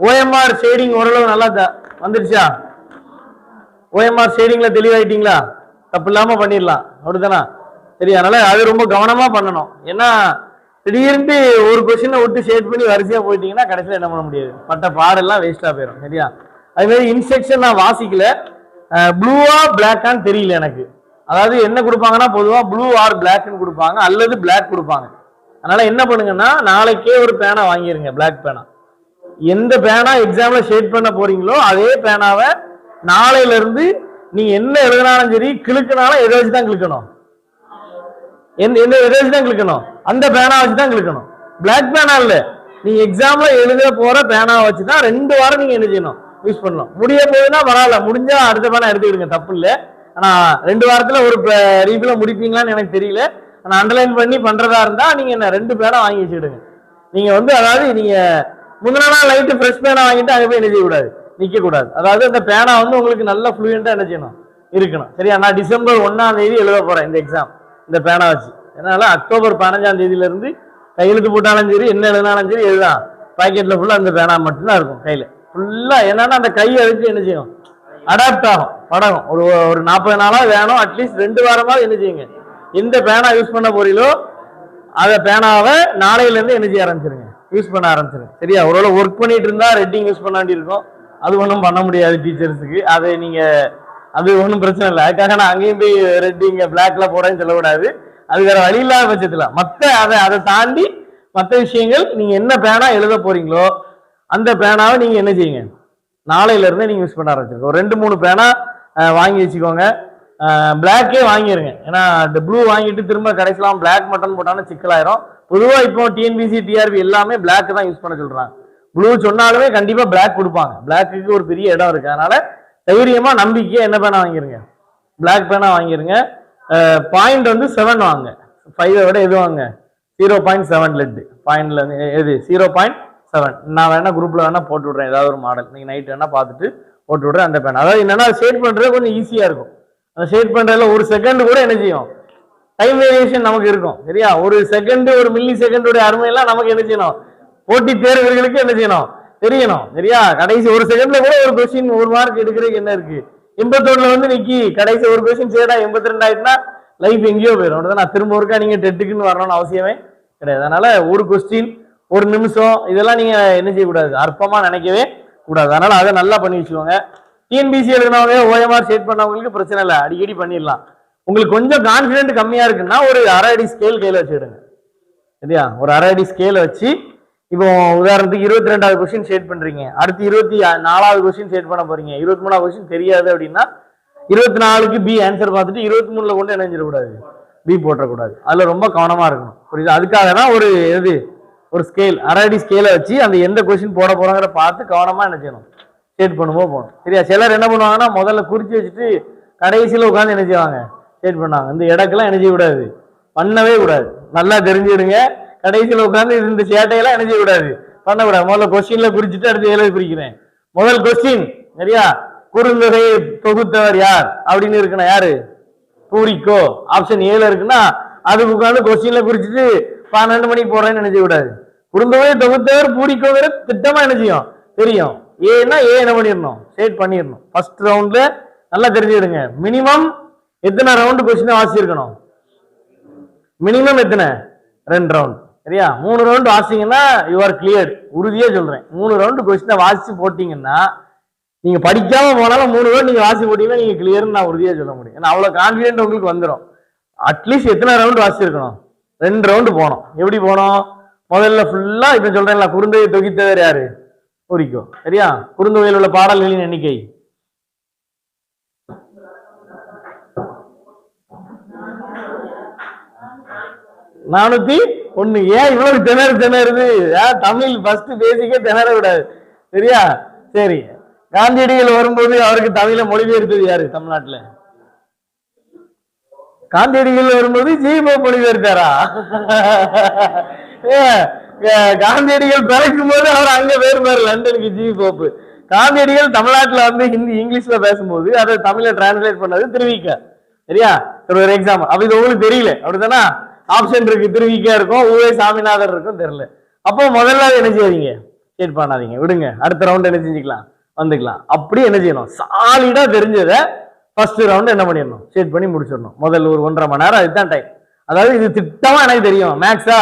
OMR shading ஓரளவு நல்லா வந்துருச்சா? OMR ஷேடிங்ல தெளிவாயிட்டீங்களா? தப்பு இல்லாம பண்ணிடலாம், அப்படித்தானா? சரி, அதனால அது ரொம்ப கவனமா பண்ணணும். ஏன்னா திடீர்னு ஒரு கொஸ்டினை விட்டு ஷேட் பண்ணி வரிசையா போயிட்டீங்கன்னா கடைசியில் என்ன பண்ண முடியாது, பட்ட பாடெல்லாம் வேஸ்டா போயிடும். சரியா? அது மாதிரி இன்ஸ்ட்ரக்ஷன் நான் வாசிக்கல, ப்ளூவா பிளாக்கான்னு தெரியல எனக்கு. அதாவது என்ன கொடுப்பாங்கன்னா பொதுவா ப்ளூ ஆர் பிளாக்னு கொடுப்பாங்க, அல்லது பிளாக் கொடுப்பாங்க. அதனால என்ன பண்ணுங்கன்னா நாளைக்கே ஒரு பேனா வாங்கிருங்க, பிளாக் பேனா. எந்த பேனா எக்ஸாம்ல ஷேட் பண்ண போறீங்களோ அதே பேனாவை நாளையில இருந்து நீங்க என்ன எழுதினாலும் சரி, கிளுக்குனாலும் எதை வச்சுதான் கிளுக்கணும், எதை வச்சுதான் கிளுக்கணும், அந்த பேனா வச்சுதான் கிளுக்கணும். பிளாக் பேனா இல்ல, நீங்க எக்ஸாம்ல எழுத போற பேனா வச்சுதான் 2 வாரம் நீங்க என்ன செய்யணும், யூஸ் பண்ணலாம். முடிய போகுதுன்னா பரவாயில்ல, முடிஞ்சா அடுத்த பேனா எடுத்துக்கிடுங்க, தப்பு இல்லை. ஆனா 2 வாரத்துல ஒரு ரீஃபில முடிப்பீங்களான்னு எனக்கு தெரியல. ஆனா அண்டர்லைன் பண்ணி பண்றதா இருந்தா நீங்க என்ன 2 பேனா வாங்கி வச்சுக்கிடுங்க. நீங்க அதாவது நீங்க முந்தின நாள் லைட்டு ஃப்ரெஷ் பேனா வாங்கிட்டு அங்கே போய் என்ன செய்யக்கூடாது, நிக்க கூடாது. அதாவது அந்த பேனா உங்களுக்கு நல்ல ஃப்ளூயண்டா என்ன செய்யணும், இருக்கணும். சரியா? நான் டிசம்பர் 1ஆம் தேதி எழுத போறேன் இந்த எக்ஸாம் இந்த பேனா வச்சு. அதனால அக்டோபர் 15ஆம் தேதியில இருந்து கையெழுத்து போட்டாலும் சரி, என்ன எழுதினாலும் சரி, எழுதான் பாக்கெட்ல ஃபுல்லா அந்த பேனா மட்டும்தான் இருக்கும் கையில ஃபுல்லா. என்னன்னா அந்த கை அதுக்கு என்ன செய்யும், அடாப்ட் ஆகும், பழகும். ஒரு 40 நாளா வேணும், அட்லீஸ்ட் 2 வாரமா என்ன செய்யுங்க, எந்த பேனா யூஸ் பண்ண போறீங்களோ அந்த பேனாவை நாளையில இருந்து என்ன செய்ய ஆரம்பிச்சிருங்க, யூஸ் பண்ண ஆரம்பிச்சிருங்க. சரியா? ஒருவேளை ஒர்க் பண்ணிட்டு இருந்தா ரெட்டிங் யூஸ் பண்ண வேண்டி இருக்கும், அது ஒன்றும் பண்ண முடியாது டீச்சர்ஸுக்கு. அதை நீங்க அது ஒன்றும் பிரச்சனை இல்லை. அதுக்காக நான் அங்கேயும் போய் ரெட்டிங் பிளாக்ல போடன்னு சொல்லக்கூடாது. அது வேற வழி இல்லாத பட்சத்துல மற்ற அதை தாண்டி மற்ற விஷயங்கள் நீங்க என்ன பேனா எழுத போறீங்களோ அந்த பேனாவை நீங்க என்ன செய்யுங்க, நாளையில இருந்தே நீங்க யூஸ் பண்ண ஆரம்பிச்சிருக்கோம். ஒரு 2-3 பேனா வாங்கி வச்சுக்கோங்க. பிளாக்கே வாங்கிருங்க. ஏன்னா இந்த ப்ளூ வாங்கிட்டு திரும்ப கடைசிலாம் பிளாக் மட்டும் போட்டாலும் சிக்கலாயிரும். பொதுவாக இப்போ டிஎன்பிசி டிஆர்பி எல்லாமே பிளாக் தான் யூஸ் பண்ண சொல்றாங்க. ப்ளூ சொன்னாலுமே கண்டிப்பா பிளாக் கொடுப்பாங்க. பிளாக்கு ஒரு பெரிய இடம் இருக்கு. அதனால தைரியமா நம்பிக்கையா என்ன பேனா வாங்கிருங்க, பிளாக் பேனா வாங்கிருங்க. பாயிண்ட் 7 வாங்க, 5 விட எது வாங்க, 0.7 லெட் பாயிண்ட்ல எது 0.7. நான் வேணா குரூப்ல வேணா போட்டு விடுறேன், ஏதாவது ஒரு மாடல் நீங்க நைட் வேணா பார்த்துட்டு போட்டு விடுறேன் அந்த பேனா. அதாவது என்னன்னா ஷேட் பண்றது கொஞ்சம் ஈஸியா இருக்கும். அந்த ஷேட் பண்றதுல ஒரு செகண்ட் கூட என்ன செய்யும், டைம் வேரியேஷன் நமக்கு இருக்கும். சரியா? ஒரு செகண்ட், ஒரு மில்லி செகண்டோட அருமையெல்லாம் நமக்கு என்ன செய்யணும், போட்டி தேர்வுகளுக்கு என்ன செய்யணும், தெரியணும். சரியா? கடைசி ஒரு செகண்ட்ல கூட ஒரு கொஸ்டின் 1 மார்க் எடுக்கிறதுக்கு என்ன இருக்கு, 81 நிக்கி கடைசி ஒரு கொஸ்டின் சேடா 82 ஆயிட்டுனா லைஃப் எங்கேயோ போயிடும். நான் திரும்ப ஒருக்கா நீங்க டெட்டுக்குன்னு வரணும்னு அவசியமே கிடையாது. அதனால ஒரு கொஸ்டின் 1 நிமிஷம் இதெல்லாம் நீங்க என்ன செய்யக்கூடாது, அற்பமா நினைக்கவே கூடாது. அதனால அதை நல்லா பண்ணி வச்சுக்கோங்க. டிஎன்பிசி எழுதினவங்க OMR ஷேட் பண்ணவங்களுக்கு பிரச்சனை இல்லை, அடிக்கடி பண்ணிடலாம். உங்களுக்கு கொஞ்சம் கான்ஃபிடென்ட் கம்மியா இருக்குன்னா ஒரு அரை அடி ஸ்கேல் கையில வச்சுடுங்க. சரியா? ஒரு அரை அடி ஸ்கேல வச்சு இப்போ உதாரணத்துக்கு 22வது கொஸ்டின் ஷேட் பண்றீங்க, அடுத்து 24வது கொஸ்டின் ஷேட் பண்ண போறீங்க, 23வது கொஸ்டின் தெரியாது அப்படின்னா 24க்கு பி ஆன்சர் பார்த்துட்டு 23ல கொண்டு என்ன செஞ்சிடக்கூடாது, பி போட்டக்கூடாது. அதுல ரொம்ப கவனமா இருக்கணும். புரியுது? அதுக்காக தான் ஒரு ஸ்கேல், அரை அடி ஸ்கேல வச்சு அந்த எந்த கொஸ்டின் போட போறோங்கிற பார்த்து கவனமா என்ன செய்யணும், ஷேட் பண்ணும்போது போகணும். சரியா? சிலர் என்ன பண்ணுவாங்கன்னா முதல்ல குறிச்சு வச்சுட்டு கடைசியில உட்காந்து என்ன செய்வாங்க, ஷேட் பண்ணாங்க. இந்த இடக்கெல்லாம் என்ன செய்யக்கூடாது, பண்ணவே கூடாது. நல்லா தெரிஞ்சுடுங்க. கடைசியில உட்காந்து இந்த சேட்டையெல்லாம் என்ன செய்யக்கூடாது, பண்ணக்கூடாது. முதல்ல கொஸ்டின்ல குறிச்சுட்டு அடுத்து எழுத குறிக்கிறேன். முதல் கொஸ்டின் சரியா, குறுந்தொகையை தொகுத்தவர் யார் அப்படின்னு இருக்குன்னா யாரு, பூரிக்கோ. ஆப்ஷன் 7 இருக்குன்னா அதுக்கு உட்காந்து கொஸ்டின்ல குறிச்சிட்டு 12 மணிக்கு போறேன்னு என்ன செய்யக்கூடாது. குறுந்தொகையை தொகுத்தவர் பூரிக்கோங்கிற திட்டமா என்ன செய்யும், தெரியும். ஏன்னா என்ன பண்ணிடணும், ஷேட் பண்ணிடணும். ஃபர்ஸ்ட் ரவுண்ட்ல நல்லா தெரிஞ்சுடுங்க. மினிமம் எத்தனை ரவுண்டு கொஸ்டின் வாசிச்சிருக்கணும், மினிமம் எத்தனை, 2 ரவுண்ட். சரியா? 3 ரவுண்டு வாசிங்கன்னா யூ ஆர் கிளியர்ட். உறுதியா சொல்றேன், 3 ரவுண்டு கொஸ்டினை வாசிச்சு போட்டீங்கன்னா நீங்க படிக்காம போனாலும் 3 ரவுண்ட் நீங்க வாசி போட்டீங்கன்னா நீங்க கிளியர்னு நான் உறுதியா சொல்ல முடியும். ஏன்னா அவ்வளவு கான்பிடென்ட் உங்களுக்கு வந்துடும். அட்லீஸ்ட் எத்தனை ரவுண்டு வாசிச்சிருக்கணும், 2 ரவுண்டு போனோம். எப்படி போனோம், முதல்ல ஃபுல்லா இப்ப சொல்றேன்ல, குறுந்தொகையை தொகுத்தவர் யாரு, பூரிக்கோ. சரியா? குறுந்தொகையில் உள்ள பாடல்களின் எண்ணிக்கை 401. ஏன் இவ்வளவு திணறுது? தமிழ் ஃபர்ஸ்ட் பேசிக்கே திணற விடாது. சரியா? சரி, காந்தியடிகள் வரும்போது அவருக்கு தமிழை மொழிபெயர்த்தது யாரு தமிழ்நாட்டுல? காந்தியடிகள் வரும்போது ஜிபோ மொழிபெயர்த்தாரா? காந்தியடிகள் பிறக்கும் போது அவர் அங்க போயிருப்பாரு லண்டனுக்கு, ஜி போப்பு. காந்தியடிகள் தமிழ்நாட்டுல வந்து ஹிந்தி இங்கிலீஷ்ல பேசும்போது அதை தமிழை டிரான்ஸ்லேட் பண்ணது திருவிக்க. சரியா? ஒரு எக்ஸாம்பிள். அப்ப இது உங்களுக்கு தெரியல அப்படித்தானா? ஆப்ஷன் இருக்கு, திருவிக்கா இருக்கும், ஊவே சாமிநாதர் இருக்கும், தெரியல. அப்போ முதல்ல என்ன செய்வீங்க, ஷேட் பண்ணாதீங்க, விடுங்க. அடுத்த ரவுண்ட் என்ன செஞ்சுக்கலாம், வந்துக்கலாம். அப்படி என்ன செய்யணும், சாலிடா தெரிஞ்சதை ஃபர்ஸ்ட் ரவுண்ட் என்ன பண்ணிடணும், ஷேட் பண்ணி முடிச்சிடணும். முதல் ஒரு 1.5 மணி நேரம் அதுதான் டைம். அதாவது இது திட்டமா எனக்கு தெரியும், மேக்ஸா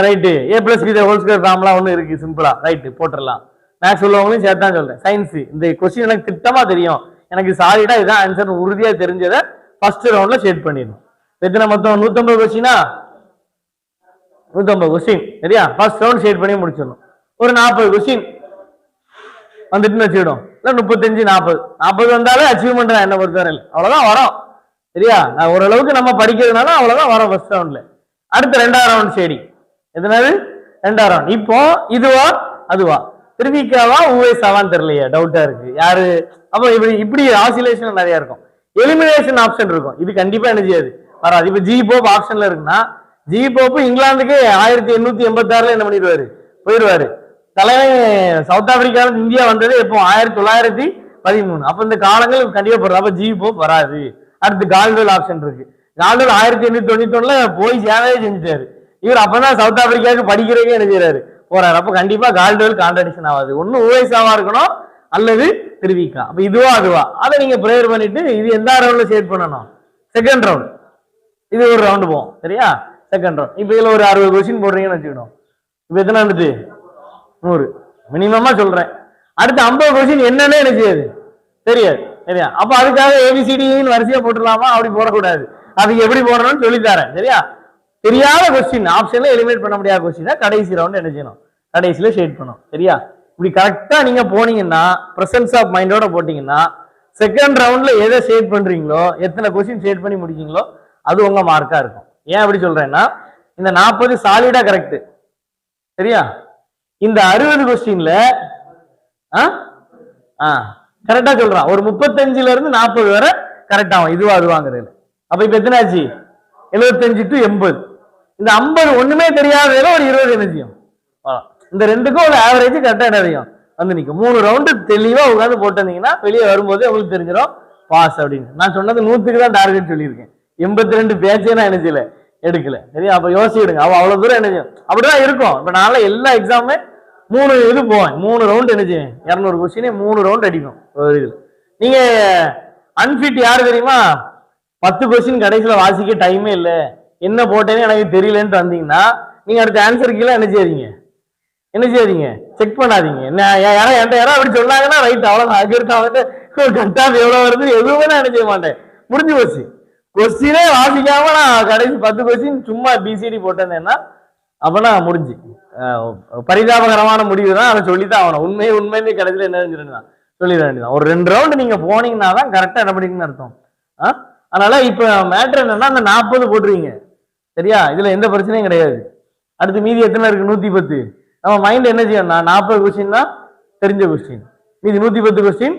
ரைட்டு, A+B² ஃபார்முலா ஒன்று இருக்கு, சிம்பிளா ரைட்டு போட்டுடலாம். மேக்ஸ் உள்ளவங்களையும் சேர்த்தான் சொல்றேன். சயின்ஸ் இந்த கொஸ்டின் எனக்கு திட்டமா தெரியும், எனக்கு சாலிடா இதான் ஆன்சர் உறுதியா தெரிஞ்சதை ஃபர்ஸ்ட் ரவுண்ட்ல ஷேட் பண்ணிடணும். எத்தனை மொத்தம் 150 கொஸ்டினா, 150 கொஸ்டின் சரியா, ஃபர்ஸ்ட் ரவுண்ட் ஷேட் பண்ணி முடிச்சிடணும். ஒரு 40 கொஸ்டின் வந்துட்டுன்னு வச்சுக்கிடும், இல்லை 35 40 வந்தாலே அச்சீவ்மெண்ட் தான் என்ன பொறுத்தவரை. அவ்வளவுதான் வரும் சரியா. நான் ஓரளவுக்கு நம்ம படிக்கிறதுனால அவ்வளவுதான் வரும் ஃபர்ஸ்ட் ரவுண்ட்ல. அடுத்த 2ஆம் ரவுண்ட் ஷேடிங். எதனால 2ஆம் ரவுண்ட். இப்போ இதுவா அதுவா, திருவிக்காவா ஊவேசாவான்னு தெரியலையா, டவுட்டா இருக்கு யாரு. அப்போ இப்படி ஆசிலேஷன் நிறைய இருக்கும், எலிமினேஷன் ஆப்ஷன் இருக்கும். இது கண்டிப்பா என்ன செய்யாது, வராது. இப்ப ஜி போப் ஆப்ஷன்ல இருக்குன்னா, ஜி போப் இங்கிலாந்துக்கு 1886 என்ன பண்ணிடுவாரு, போயிடுவாரு. தலைவன் சவுத் ஆப்பிரிக்கால இந்தியா வந்தது எப்போ, 1913. அப்ப இந்த காலங்கள் கண்டிப்பா போடுறது. அப்ப ஜி போப் வராது. அடுத்து கால்வெல் ஆப்ஷன் இருக்கு. கால்வெல் 1891 போய் சேவையே செஞ்சுட்டாரு. இவர் அப்பதான் சவுத் ஆப்பிரிக்காவுக்கு படிக்கிறதுக்கே என்ன செய்யறாரு, போறாரு. அப்ப கண்டிப்பா கால்வெல் கான்ட்ரடிக்ஷன் ஆகாது. ஒண்ணு ஊவேசாவா இருக்கணும் அல்லது திருவிக்கா. அப்ப இதுவா அதுவா, அதை நீங்க ப்ரேயர் பண்ணிட்டு இது எந்த ரவுண்ட்ல ஷேட் பண்ணணும், செகண்ட் ரவுண்ட். இது ஒரு ரவுண்டு போகும் சரியா, செகண்ட் ரவுண்ட். இப்ப இதுல ஒரு 60 கொஸ்டின் போடுறீங்கன்னு வச்சுக்கணும். இப்ப எத்தனை வந்துட்டு 100 மினிமமா சொல்றேன். அடுத்து 50 கொஸ்டின் என்னன்னு என்ன செய்யாது தெரியாது சரியா. அப்ப அதுக்காக ABCD வரிசையா போட்டுடலாமா, அப்படி போடக்கூடாது. அதுக்கு எப்படி போடணும்னு சொல்லித்தரேன் சரியா. தெரியாத கொஸ்டின் ஆப்ஷன்ல எலிமினேட் பண்ண முடியாத கொஸ்டின் கடைசி ரவுண்ட் என்ன செய்யணும், கடைசியில ஷேட் பண்ணும் சரியா. இப்படி கரெக்டா நீங்க போனீங்கன்னா, பிரசன்ஸ் ஆஃப் மைண்டோட போட்டீங்கன்னா, செகண்ட் ரவுண்ட்ல எதை ஷேட் பண்றீங்களோ, எத்தனை கொஸ்டின் ஷேட் பண்ணி முடிக்கீங்களோ அது உங்க மார்க்கா இருக்கும். ஏன் அப்படி சொல்றேன்னா, இந்த 40 சாலிடா கரெக்ட் சரியா. இந்த 60 கொஸ்டின்ல கரெக்டா சொல்றான், ஒரு 35ல இருந்து 40 வரை கரெக்ட் ஆகும் இதுவா அதுவாங்கிறது. அப்ப இப்ப எத்தனை ஆச்சு, 75 to 80. இந்த 50 ஒண்ணுமே தெரியாத ஒரு 20 என்ன செய்யும், இந்த ரெண்டுக்கும் ஒரு ஆவரேஜ் கரெக்டா என்ன செய்யும் வந்து நிற்கும். 3 ரவுண்டு தெளிவா உட்காந்து போட்டிருந்தீங்கன்னா வெளியே வரும்போது உங்களுக்கு தெரிஞ்சிடும் பாஸ் அப்படின்னு. நான் சொன்னது 100க்கு தான் டார்கெட் சொல்லியிருக்கேன், 82 பேட்சே நான் என்ன செய்யல எடுக்கல சரியா. அப்ப யோசிச்சுடுங்க, அவ்வளவு தூரம் என்ன செய்யும், அப்படிதான் இருக்கும். இப்ப நாளை எல்லா எக்ஸாமுமே 3 இது போவேன், 3 ரவுண்ட் என்ன செய்வேன், 200 கொஸ்டினே 3 ரவுண்ட் அடிக்கும் ஒரு இதுல. நீங்க அன்ஃபிட் யாரு தெரியுமா, 10 கொஸ்டின் கடைசியில வாசிக்க டைமே இல்லை, என்ன போட்டேன்னு எனக்கு தெரியலன்ட்டு வந்தீங்கன்னா, நீங்க அடுத்த ஆன்சர் கீழே என்ன செய்யாதீங்க செக் பண்ணாதீங்க. என்ன என்கிட்ட யாரும் அப்படி சொன்னாங்கன்னா ரைட் அவ்வளவுதான். அது இருக்க கட்டாது எவ்வளவு வருது எதுவுமே நான் என்ன செய்ய மாட்டேன், முடிஞ்சு போச்சு. கொஸ்டினே வாசிக்காம நான் கடைசி 10 கொஸ்டின் சும்மா BCD போட்டேன்னா அப்பனா முடிஞ்சு. பரிதாபகரமான முடிவு தான், அதை சொல்லித்தான் ஆகணும். உண்மையுமே கடைசியில் என்ன செஞ்சிருந்தான் சொல்லிட வேண்டியதான். ஒரு 2 ரவுண்டு நீங்க போனீங்கன்னா தான் கரெக்டா என்ன பண்ணிக்கணும்னு அர்த்தம். அதனால இப்ப மேட்ரு என்னன்னா, அந்த 40 போட்டுருவீங்க சரியா, இதுல எந்த பிரச்சனையும் கிடையாது. அடுத்து மீதி எத்தனை இருக்கு, 110. நம்ம மைண்ட் என்ன செய்யணும்னா, 40 கொஸ்டின் தான் தெரிஞ்ச கொஸ்டின், மீதி 110 கொஸ்டின்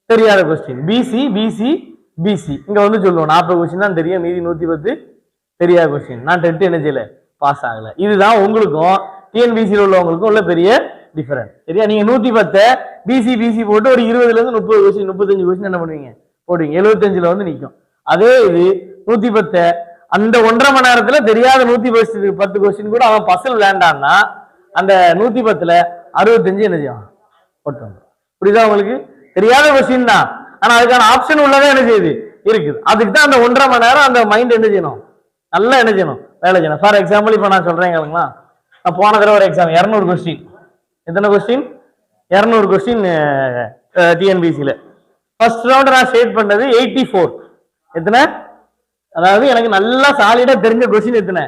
தெரியாத கொஸ்டின். பிசி இங்க வந்து சொல்லுவோம் 40 கொஸ்டின் தான் தெரியும், மீதி 110 தெரியாத கொஸ்டின். நான் 10 என்ன செய்யல, பாஸ் ஆகல. இதுதான் உங்களுக்கும் TNPSC உள்ளவங்களுக்கும் உள்ள பெரிய டிஃபரன்ஸ் சரியா. நீங்க 110 பிசி போட்டு ஒரு 20ல இருந்து 30 கொஸ்டின் 35 கொஸ்டின் என்ன பண்ணுவீங்க போடுவீங்க, 75ல வந்து நிற்கும். அதே இது 110 அந்த 1.5 மணி நேரத்துல தெரியாத 110 கொஸ்டின் கூட அவன் பசல் விளையாண்டான்னா, அந்த 110ல 65 என்ன செய்யும் போட்டு. புரியுதா உங்களுக்கு, தெரியாத கொஸ்டின் தான், ஆனா அதுக்கான ஆப்ஷன் உள்ளதே என்ன செய்யுது இருக்குது. அதுக்கு தான் அந்த 1.5 மணி நேரம் அந்த மைண்ட் என்ன செய்யணும், நல்லா என்ன செய்யணும் வேலை செய்யணும். ஃபார் எக்ஸாம்பிள் இப்ப நான் சொல்றேன் கேளுங்களா, நான் போன தடவை ஒரு எக்ஸாம் 200 கொஸ்டின், எத்தனை question 200 question TNPSC first round நான் ஷேட் பண்ணது 84. எத்தனை, அதாவது எனக்கு நல்லா சாலிடா தெரிஞ்ச கொஸ்டின் எத்தனை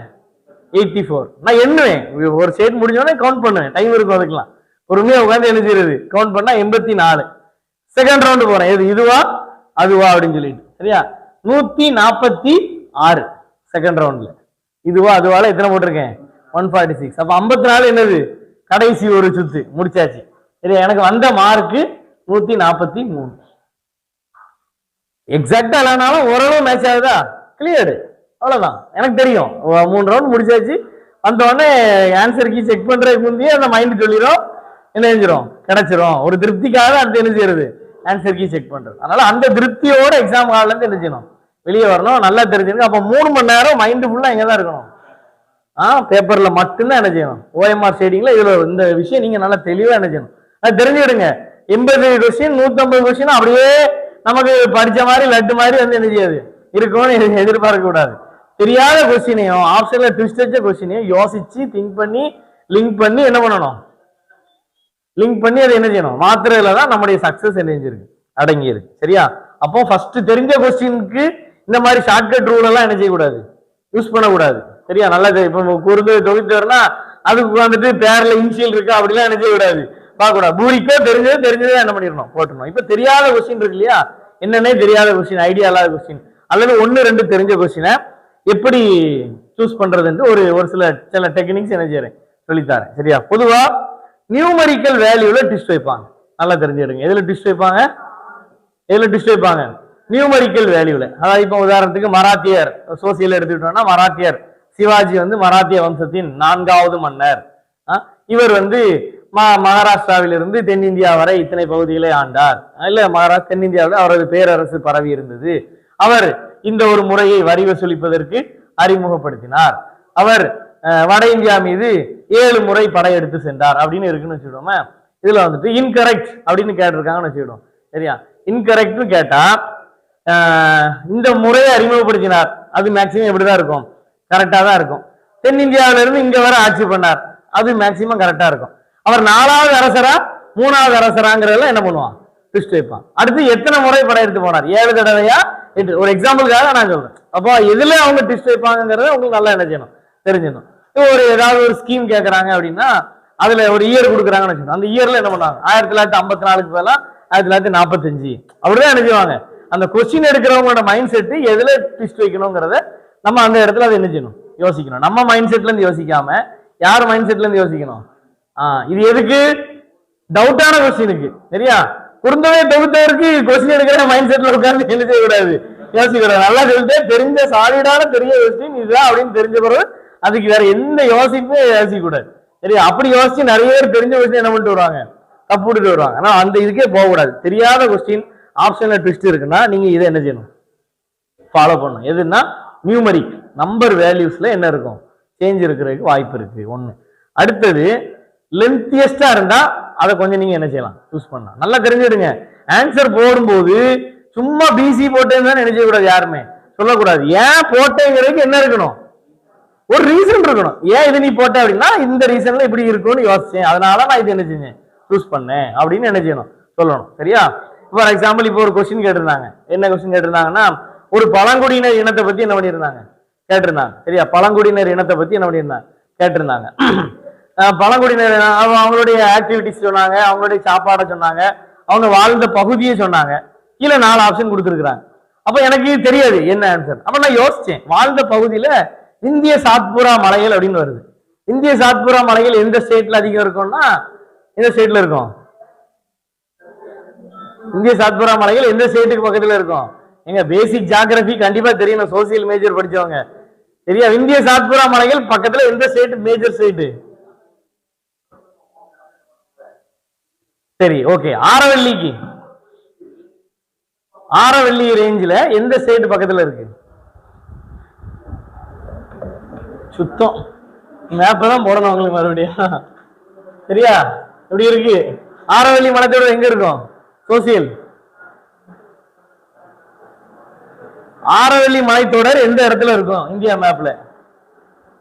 84. நான் எண்ணுவேன், ஒரு ஷேட் முடிஞ்சோடனே கவுண்ட் பண்ணுவேன், டைம் இருக்கும் அதுக்கெல்லாம். பொறுமையா உட்காந்து என்ன செய்யறது, கவுண்ட் பண்ணா 84. செகண்ட் ரவுண்டு போறேன், எது இதுவா அதுவா அப்படின்னு சொல்லிட்டு சரியா. 146 செகண்ட் ரவுண்ட்ல, இதுவா அதுவால எத்தனை போட்டிருக்கேன் 146. அப்ப 54 என்னது கடைசி ஒரு சுத்து முடிச்சாச்சு சரியா. எனக்கு வந்த மார்க்கு 143. எக்ஸாக்டா இல்லைனாலும் ஓரளவு மேட்ச் ஆகுதா, கிளியர், அவ்வளவுதான். எனக்கு தெரியும் 3 ரவுண்ட் முடிச்சாச்சு. வந்த உடனே ஆன்சர் கீ செக் பண்றதுக்கு முந்தையே அந்த மைண்ட் சொல்லிடும் என்ன செஞ்சிடும், கிடைச்சிரும். ஒரு திருப்திக்காக அடுத்து என்ன செய்யறது, ஆன்சர் கீ செக் பண்றது. அதனால அந்த திருப்தியோட எக்ஸாம் ஹால்ல இருந்து என்ன செய்யணும், வெளியே வரணும். நல்லா தெரிஞ்சிருக்கு. அப்ப 3 மணி நேரம் மைண்ட் ஃபுல்லா எங்கதான் இருக்கணும், பேப்பர்ல மட்டும்தான் என்ன செய்யணும். ஓஎம்ஆர் ஷேடிங்ல இதுல இந்த விஷயம் நீங்க நல்லா தெளிவா என்ன செய்யணும், அது தெரிஞ்சுக்கிடுங்க. 80 கொஸ்டின் 150 கொஸ்டின் அப்படியே நமக்கு படிச்ச மாதிரி லட்டு மாதிரி வந்து என்ன செய்யாது இருக்கும்னு எதிர்பார்க்க கூடாது. தெரியாத கொஸ்டினையும் ஆப்ஷன்ல ட்விஸ்ட் வச்ச கொஸ்டினையும் யோசிச்சு திங்க் பண்ணி லிங்க் பண்ணி என்ன பண்ணணும், லிங்க் பண்ணி அதை என்ன செய்யணும் மாத்திரையில தான் நம்முடைய சக்சஸ் என்ன செஞ்சிருக்கு அடங்கி இருக்கு. சரியா? அப்போ ஃபர்ஸ்ட் தெரிஞ்ச கொஸ்டினுக்கு இந்த மாதிரி ஷார்ட்கட் ரூல் எல்லாம் என்ன செய்யக்கூடாது, யூஸ் பண்ணக்கூடாது. சரியா? நல்லது. இப்போ குறுந்து தொகுத்தவர்னா அதுக்கு வந்துட்டு பேர்ல இனிஷியல் இருக்கா அப்படிலாம் என்ன செய்யக்கூடாது, பார்க்க கூடாது. பூரிக்கோ தெரிஞ்சதே என்ன பண்ணிடணும் போட்டணும். இப்ப தெரியாத கொஸ்டின் இருக்கு இல்லையா, என்னன்னே தெரியாத கொஸ்டின், ஐடியா இல்லாத கொஸ்டின் அல்லது 1-2 தெரிஞ்ச கொஸ்டினை எப்படி சூஸ் பண்றதுன்னு ஒரு சில டெக்னிக்ஸ் என்ன செய்யறேன் சொல்லித்தாரேன். சரியா? பொதுவா நியூமரிக்கல் வேல்யூல ட்விஸ்ட் வைப்பாங்க. நல்லா தெரிஞ்சிடுங்க. எதுல ட்விஸ்ட் வைப்பாங்க, நியூமரிக்கல் வேல்யூல. அதாவது இப்ப உதாரணத்துக்கு மராத்தியர் சோசியல் எடுத்துக்கிட்டோம்னா, மராத்தியர் சிவாஜி வந்து மராத்திய வம்சத்தின் 4வது மன்னர். இவர் வந்து மகாராஷ்டிராவிலிருந்து தென்னிந்தியா வரை இத்தனை பகுதிகளை ஆண்டார். இல்ல தென்னிந்தியாவில் அவரது பேரரசு பரவி இருந்தது. அவர் இந்த ஒரு முறையை வரி வசூலிப்பதற்கு அறிமுகப்படுத்தினார். அவர் வட இந்தியா மீது 7 முறை படையெடுத்து சென்றார் அப்படின்னு இருக்குன்னு வச்சுக்கிட்டோமே. இதுல வந்துட்டு இன்கரெக்ட் அப்படின்னு கேட்டிருக்காங்கன்னு வச்சுக்கிட்டோம். சரியா? இன்கரெக்ட் கேட்டா இந்த முறையை அறிமுகப்படுத்தினார், அது மேக்சிமம் எப்படிதான் இருக்கும், கரெக்டா தான் இருக்கும். தென்னிந்தியாவில இருந்து இங்க வர ஆட்சி பண்ணார், அது மேக்சிமம் கரெக்டா இருக்கும். அவர் 4வது அரசரா 3வது அரசராங்கிறதெல்லாம் என்ன பண்ணுவான், ட்விஸ்ட் வைப்பான். அடுத்து எத்தனை முறை படையெடுத்து போனார், 7 தடவையா 8. ஒரு எக்ஸாம்பிளுக்காக நான் சொல்றேன். அப்போ எதுல அவங்க ட்விஸ்ட் வைப்பாங்கிறத உங்களுக்கு நல்லா என்ன செய்யணும், தெரிஞ்சிடணும். ஏதாவது ஒரு ஸ்கீம் கேட்கறாங்க அப்படின்னா அதுல ஒரு இயர் கொடுக்குறாங்கன்னு வச்சுக்கோங்க. அந்த இயர்ல என்ன பண்ணுவாங்க, 1954க்கு பதிலா 1945 அப்படிதான் என்ன செய்வாங்க. அந்த கொஸ்டின் எடுக்கிறவங்களோட மைண்ட் செட் எதுல ட்விஸ்ட் வைக்கணுங்கிறத நம்ம அந்த இடத்துல அதை என்ன செய்யணும், யோசிக்கணும். நம்ம மைண்ட் செட்ல இருந்து யோசிக்காம யார் மைண்ட் செட்ல இருந்து யோசிக்கணும். இது எதுக்கு, டவுட்டான கொஸ்டினுக்கு. சரியா? குறுந்தவே தொகுத்தவருக்கு கொஸ்டின் எடுக்கிற மைண்ட் செட்ல உட்கார்ந்து என்ன செய்யக்கூடாது, யோசிக்கூடாது. நல்லா சொல்லிட்டு தெரிஞ்ச சாலிடான பெரிய கொஸ்டின் இதுதான் அப்படின்னு தெரிஞ்ச பிறகு அதுக்கு வேற எந்த யோசிப்புமே யோசிக்க கூடாது. சரியா? அப்படி யோசிச்சு நிறைய பேர் தெரிஞ்ச கொஸ்டின் என்ன பண்ணிட்டு வருவாங்க, தப்பு விட்டுட்டு வருவாங்க. ஆனா அந்த இதுக்கே போகக்கூடாது. தெரியாத கொஸ்டின் ஆப்ஷன்ல ட்விஸ்ட் இருக்குன்னா நீங்க இதை என்ன செய்யணும், ஃபாலோ பண்ணணும். எதுன்னா நியூமரிக் நம்பர் வேல்யூஸ்ல என்ன இருக்கும், சேஞ்ச் இருக்கிறதுக்கு வாய்ப்பு இருக்கு. ஒண்ணு. அடுத்தது லென்த்தியஸ்டா இருந்தா அதை கொஞ்சம் நீங்க என்ன செய்யலாம், சூஸ் பண்ணலாம். நல்லா தெரிஞ்சுடுங்க. ஆன்சர் போடும்போது சும்மா பிசி போட்டேன்னு என்ன செய்யக்கூடாது, யாருமே சொல்லக்கூடாது. ஏன் போட்டேங்கிறதுக்கு என்ன இருக்கணும், ஒரு ரீசன் இருக்கணும். ஏன் இது நீ போட்ட அப்படின்னா இந்த ரீசன்ல இப்படி இருக்கும்னு யோசிச்சேன், அதனால நான் இது என்ன செஞ்சேன், சூஸ் பண்ணேன் அப்படின்னு என்ன செய்யணும், சொல்லணும். சரியா? ஃபார் எக்ஸாம்பிள் இப்போ ஒரு கொஸ்டின் கேட்டிருந்தாங்க. என்ன கொஸ்டின் கேட்டிருந்தாங்கன்னா, ஒரு பழங்குடியினர் இனத்தை பத்தி என்ன பண்ணியிருந்தாங்க கேட்டிருந்தாங்க. சரியா? பழங்குடியினர் இனத்தை பத்தி என்ன பண்ணியிருந்தாங்க கேட்டிருந்தாங்க. பழங்குடியினர் அவங்களுடைய ஆக்டிவிட்டிஸ் சொன்னாங்க, அவங்களுடைய சாப்பாடை சொன்னாங்க, அவங்க வாழ்ந்த பகுதியை சொன்னாங்க. கீழே 4 ஆப்ஷன் கொடுத்துருக்காங்க. அப்ப எனக்கு தெரியாது என்ன ஆன்சர். அப்ப நான் யோசிச்சேன், வாழ்ந்த பகுதியில இந்திய சாத்பூரா மலைகள் அப்படின்னு வருது. இந்திய சாத்பூரா மலைகள் எந்த ஸ்டேட்ல அதிகம் இருக்கும்னா எந்த ஸ்டேட்ல இருக்கும், இந்திய சாத்பூரா மலைகள் எந்த ஸ்டேட்டுக்கு பக்கத்துல இருக்கும். எங்க பேசிக் ஜியோகிராபி கண்டிப்பா தெரியணும், சோசியல் மேஜர் படிச்சவங்க. சரியா? இந்திய சாத்பூரா மலைகள் பக்கத்துல எந்த ஸ்டேட், மேஜர் ஸ்டேட். சரி, ஓகே. ஆரவல்லி ரேஞ்சில எந்த ஸ்டேட் பக்கத்துல இருக்கு, சுத்தம் மேப் தான் போடணும் உங்களுக்கு மறுபடியும். சரியா? எப்படி இருக்கு ஆரவல்லி மலைத்தோட, எங்க இருக்கும் சோசியல். ஆரவல்லி மலைத்தொடர் எந்த இடத்துல இருக்கும் இந்தியா மேப்ல,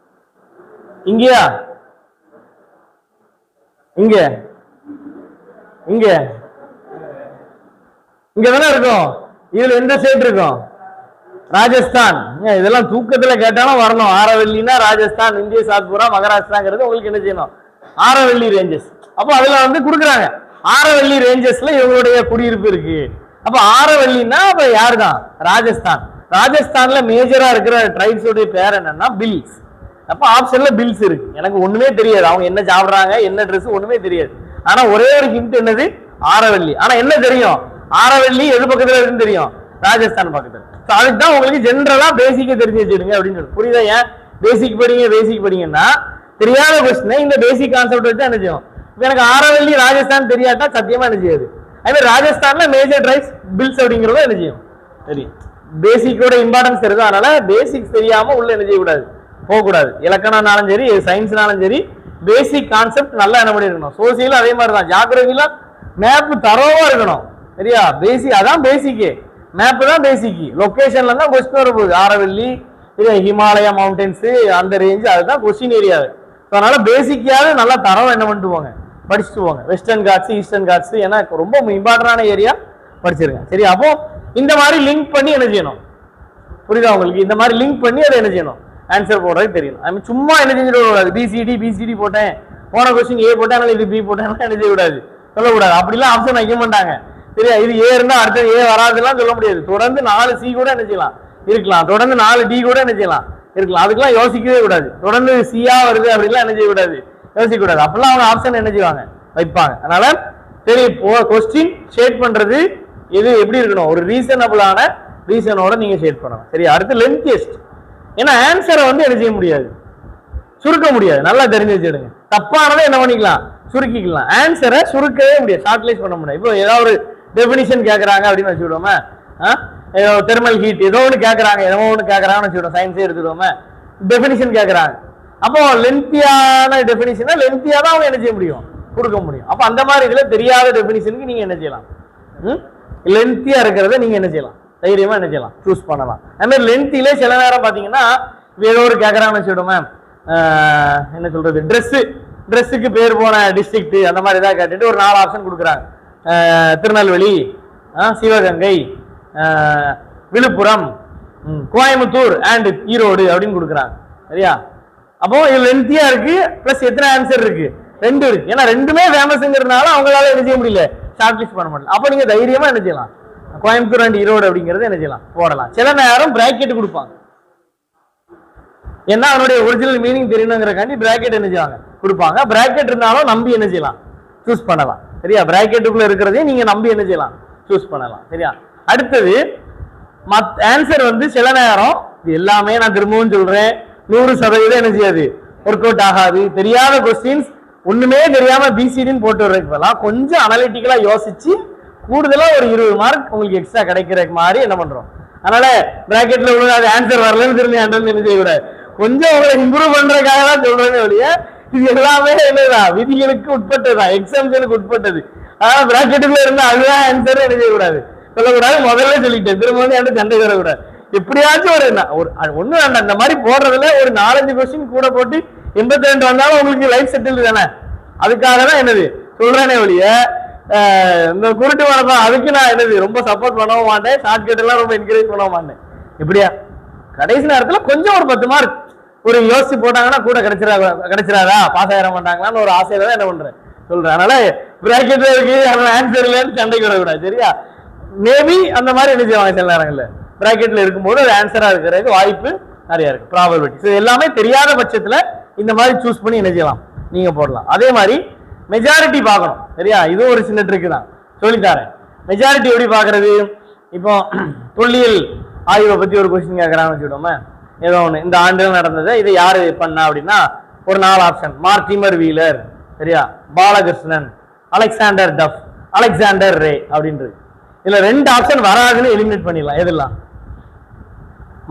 இங்கயா, இங்க இங்க இங்க தானே இருக்கும். இதுல எந்த ஸ்டேட் இருக்கும், ராஜஸ்தான். இதெல்லாம் தூக்கத்துல கேட்டாலும் வரணும். ஆரவல்லினா ராஜஸ்தான், இந்திய சாத்பூரா மகாராஷ்டிராங்கிறது உங்களுக்கு என்ன செய்யணும், ஆரவல்லி ரேஞ்சஸ். அப்போ அதுல வந்து கொடுக்குறாங்க ஆரவல்லி ரேஞ்சஸ்ல இவங்களுடைய குடியிருப்பு இருக்கு. அப்ப ஆரவல்லின்னா அப்ப யாரு தான், ராஜஸ்தான். ராஜஸ்தான்ல மேஜரா இருக்கிற ட்ரைப்ஸ் உடைய பேர் என்னன்னா பில்ஸ். அப்ப ஆப்ஷன்ல பில்ஸ் இருக்கு. எனக்கு ஒண்ணுமே தெரியாது, அவங்க என்ன சாப்பிடுறாங்க என்ன ட்ரெஸ் ஒண்ணுமே தெரியாது. ஆனா ஒரே ஒரு ஹிண்ட் என்னது, ஆரவல்லி. ஆனா என்ன தெரியும், ஆரவல்லி எது பக்கத்துல இருக்குன்னு தெரியும், ராஜஸ்தான் பக்கத்துல. அதுக்கு தான் உங்களுக்கு ஜென்ரலா பேசிக்க தெரிஞ்சு வச்சுடுங்க அப்படின்னு சொல்லி. புரியுதா? ஏன் பேசிக் படிங்கன்னா தெரியாத கொஸ்டின் இந்த பேசிக் கான்செப்ட் வச்சு என்ன செய்யும். எனக்கு ஆரவல்லி ராஜஸ்தான் தெரியாட்டா சத்தியமா என்ன செய்யாது. அதே ராஜஸ்தான்ல மேஜர் ட்ரைப்ஸ் பில்ஸ் அப்படிங்கிறத என்ன செய்யும், சரி பேசிக்கோட இம்பார்ட்டன்ஸ் இருக்கு. அதனால பேசிக்ஸ் தெரியாம உள்ள என்ன செய்யக்கூடாது, போகக்கூடாது. இலக்கணம்னாலும் சரி சயின்ஸ்னாலும் சரி பேசிக் கான்செப்ட் நல்லா என்ன பண்ணிருக்கணும். சோசியலும் அதே மாதிரி தான். ஜியாகிரபில மேப் தரவா இருக்கணும். சரியா? பேசிக் அதான் பேசிக்கு. மேப் தான் பேசிக். லொகேஷன்ல தான் கொஸ்டின் வர போகுது. ஆரவல்லி, ஹிமாலயா மவுண்டன்ஸ், அந்த ரேஞ்ச், அதுதான் கொஸ்டின் ஏரியா. அதனால பேசிக்காவது நல்லா தரவா என்ன பண்ணிட்டு போங்க, படிச்சுட்டு போங்க. வெஸ்டர்ன் காட்ஸ், ஈஸ்டர்ன் காட்ஸ், ஏன்னா ரொம்ப இம்பார்ட்டன்டான ஏரியா படிச்சிருங்க. சரி, அப்போ இந்த மாதிரி லிங்க் பண்ணி என்ன செய்யணும், புரியுதா உங்களுக்கு? இந்த மாதிரி லிங்க் பண்ணி அதை என்ன செய்யணும், ஆன்சர் போடுறது தெரியணும். ஐ மீன் சும்மா என்ன செஞ்சிடக்கூடாது, பிசிடி போட்டேன், போன கொஸ்டின் ஏ போட்டேன், இது பி போட்டேன் என்ன செய்யக்கூடாது, சொல்லக்கூடாது. அப்படிலாம் ஆப்ஷன் வைக்க மாட்டாங்க. சரியா? இது ஏ இருந்தா அடுத்த ஏ வராதுலாம் சொல்ல முடியாது. தொடர்ந்து 4 சி கூட என்ன செய்யலாம், இருக்கலாம். தொடர்ந்து 4 டி கூட என்ன செய்யலாம், இருக்கலாம். அதுக்கெல்லாம் யோசிக்கவே கூடாது. தொடர்ந்து சியா வருது அப்படிலாம் என்ன செய்யக்கூடாது, யோசிக்க கூடாது. அப்பெல்லாம் அவங்க ஆப்ஷன் என்ன செய்வாங்க, வைப்பாங்க. அதனால சரி, கொஸ்டின் ஷேட் பண்றது இது எப்படி இருக்கணும், ஒரு ரீசனபிளான ரீசனோட நீங்க ஷேட் பண்ணணும். சரி, அடுத்து லென்த்தியஸ்ட். ஏன்னா ஆன்சரை வந்து என்ன செய்ய முடியாது, சுருக்க முடியாது. நல்லா தெரிஞ்சு வச்சுடுங்க. தப்பானதை என்ன பண்ணிக்கலாம், சுருக்கிக்கலாம். ஆன்சரை சுருக்கவே முடியாது, ஷார்ட்லைஸ் பண்ண முடியாது. இப்போ ஏதாவது ஒரு டெபினிஷன் கேட்கறாங்க அப்படின்னு வச்சுக்கிடுவோமே, தெர்மல் ஹீட் ஏதோ ஒன்று கேட்கறாங்க, ஏதோ ஒன்று கேட்கறாங்கன்னு வச்சுக்கிடுவோம், சயின்ஸே எடுத்துக்கிடுவோமே, டெபினிஷன் கேட்கறாங்க. அப்போ லென்த்தியான டெபினிஷனை லென்த்தியா தான் அவங்க என்ன செய்ய முடியும், கொடுக்க முடியும். அப்போ அந்த மாதிரி இதுல தெரியாத டெபினிஷனுக்கு நீங்க என்ன செய்யலாம், லென்த்தியா இருக்கிறத நீங்க என்ன செய்யலாம், தைரியமா என்ன செய்யலாம், சூஸ் பண்ணலாம். அது மாதிரி லென்த்திலே சில நேரம் பாத்தீங்கன்னா ஏதோ ஒரு கேட்கறாங்கன்னு வச்சுக்கிடுவோமே, என்ன சொல்றது, ட்ரெஸ்ஸுக்கு பேர் போன டிஸ்ட்ரிக்ட் அந்த மாதிரி ஏதாவது கேட்டுட்டு ஒரு 4 ஆப்ஷன் கொடுக்குறாங்க. திருநெல்வேலி, சிவகங்கை, விழுப்புரம், கோயம்புத்தூர் அண்ட் ஈரோடு அப்படின்னு கொடுக்குறாங்க. சரியா? அப்போ இது லென்த்தியா இருக்கு, பிளஸ் எத்தனை ஆன்சர் இருக்கு, 2 இருக்கு. ஏன்னா ரெண்டுமே ஃபேமஸ்ங்கிறதுனால அவங்களால என்ன செய்ய முடியல, ஷார்ட் லிஸ்ட் பண்ண முடியல. அப்போ நீங்க தைரியமா என்ன செய்யலாம், கோயம்புத்தூர் அண்ட் ஈரோடு அப்படிங்கறது என்ன செய்யலாம், போடலாம். சில நேரம் பிராக்கெட் கொடுப்பாங்க. ஏன்னா அதனுடைய ஒரிஜினல் மீனிங் தெரியணுங்கிறக்காண்டி பிராக்கெட் என்ன செய்வாங்க, கொடுப்பாங்க. பிராக்கெட் இருந்தாலும் நம்பி என்ன செய்யலாம், சூஸ் பண்ணலாம். சரியா? பிராக்கெட்டுக்குள்ள இருக்கிறதே நீங்க நம்பி என்ன செய்யலாம், சூஸ் பண்ணலாம். சரியா? அடுத்தது ஆன்சர் வந்து சில நேரம் எல்லாமே நான் திரும்பவும் சொல்றேன், 100% என்ன செய்யாது, ஒர்க் அவுட் ஆகாது. தெரியாத கொஸ்டின்ஸ் ஒண்ணுமே தெரியாம பிசிடின்னு போட்டு வர்றதுக்கு கொஞ்சம் அனலிட்டிக்கலா யோசிச்சு கூடுதலா ஒரு 20 மார்க் உங்களுக்கு எக்ஸ்ட்ரா கிடைக்கிற மாதிரி என்ன பண்றோம். அதனால பிராக்கெட்ல அது ஆன்சர் வரலன்னு தெரிஞ்சு என்ன செய்யக்கூடாது, கொஞ்சம் உங்களை இம்ப்ரூவ் பண்றதுக்காக தான் சொல்றேன்னு ஒழிய இது எல்லாமே என்னதான் விதிகளுக்கு உட்பட்டதுதான், எக்ஸாம்ஷனுக்கு உட்பட்டது. அதனால பிராக்கெட்டுக்குள்ள இருந்தா அதுதான் ஆன்சர் என்ன செய்யக்கூடாது, சொல்லக்கூடாது. முதல்ல சொல்லிட்டேன், திரும்ப வந்து என்கிட்ட சண்டை வரக்கூடாது. எப்படியாச்சும் ஒரு ஒண்ணு வேண்டாம், இந்த மாதிரி போடுறதுல ஒரு 4-5 கொஸ்டின் கூட போட்டு 82 வந்தாலும் உங்களுக்கு லைஃப் செட்டில் தானே. அதுக்காக தான் என்னது சொல்றேனே ஒழிய இந்த குருட்டு வரப்பா அதுக்கு நான் என்னது ரொம்ப சப்போர்ட் பண்ணவும் மாட்டேன், ஷார்ட்கட் எல்லாம் ரொம்ப என்கரேஜ் பண்ண மாட்டேன். எப்படியா கடைசி நேரத்துல கொஞ்சம் ஒரு 10 மார்க் ஒரு யோசிச்சு போட்டாங்கன்னா கூட கிடைச்சிடாதா, பாஸ் ஆயிட மாட்டாங்களான்னு ஒரு ஆசையில தான் என்ன பண்றேன் சொல்றேன். அதனால பிராக்கெட்ல இருக்கு ஆன்சர் இல்லைன்னு சண்டைக்கு வரக்கூடாது. சரியா? மேபி அந்த மாதிரி என்ன செய்வாங்க சில நேரங்கள்ல, பிராக்கெட்ல இருக்கும்போது அது ஆன்சரா இருக்கிறதுக்கு வாய்ப்பு நிறைய இருக்கு, ப்ராபபிலிட்டி. எல்லாமே தெரியாத பட்சத்துல இந்த மாதிரி சூஸ் பண்ணி என்ன செய்யலாம், நீங்க போடலாம். அதே மாதிரி மெஜாரிட்டி பார்க்கணும். சரியா? இது ஒரு சின்ன ட்ரிக் தான், சொல்லித்தாரேன். மெஜாரிட்டி எப்படி பாக்குறது, இப்போ தொல்லியல் ஆய்வை பத்தி ஒரு கொஸ்டின் கேட்கறாங்கன்னு வச்சுக்கிட்டோமே, ஏதோ ஒண்ணு இந்த ஆண்டு நடந்தது, இதை யாரு பண்ணா அப்படின்னா ஒரு 4 ஆப்ஷன், மார்டிமர் வீலர், சரியா, பாலகிருஷ்ணன், அலெக்சாண்டர் டஃப், அலெக்சாண்டர் ரே அப்படின்றது. இதுல 2 ஆப்ஷன் வராதுன்னு எலிமினேட் பண்ணிடலாம். எதெல்லாம்,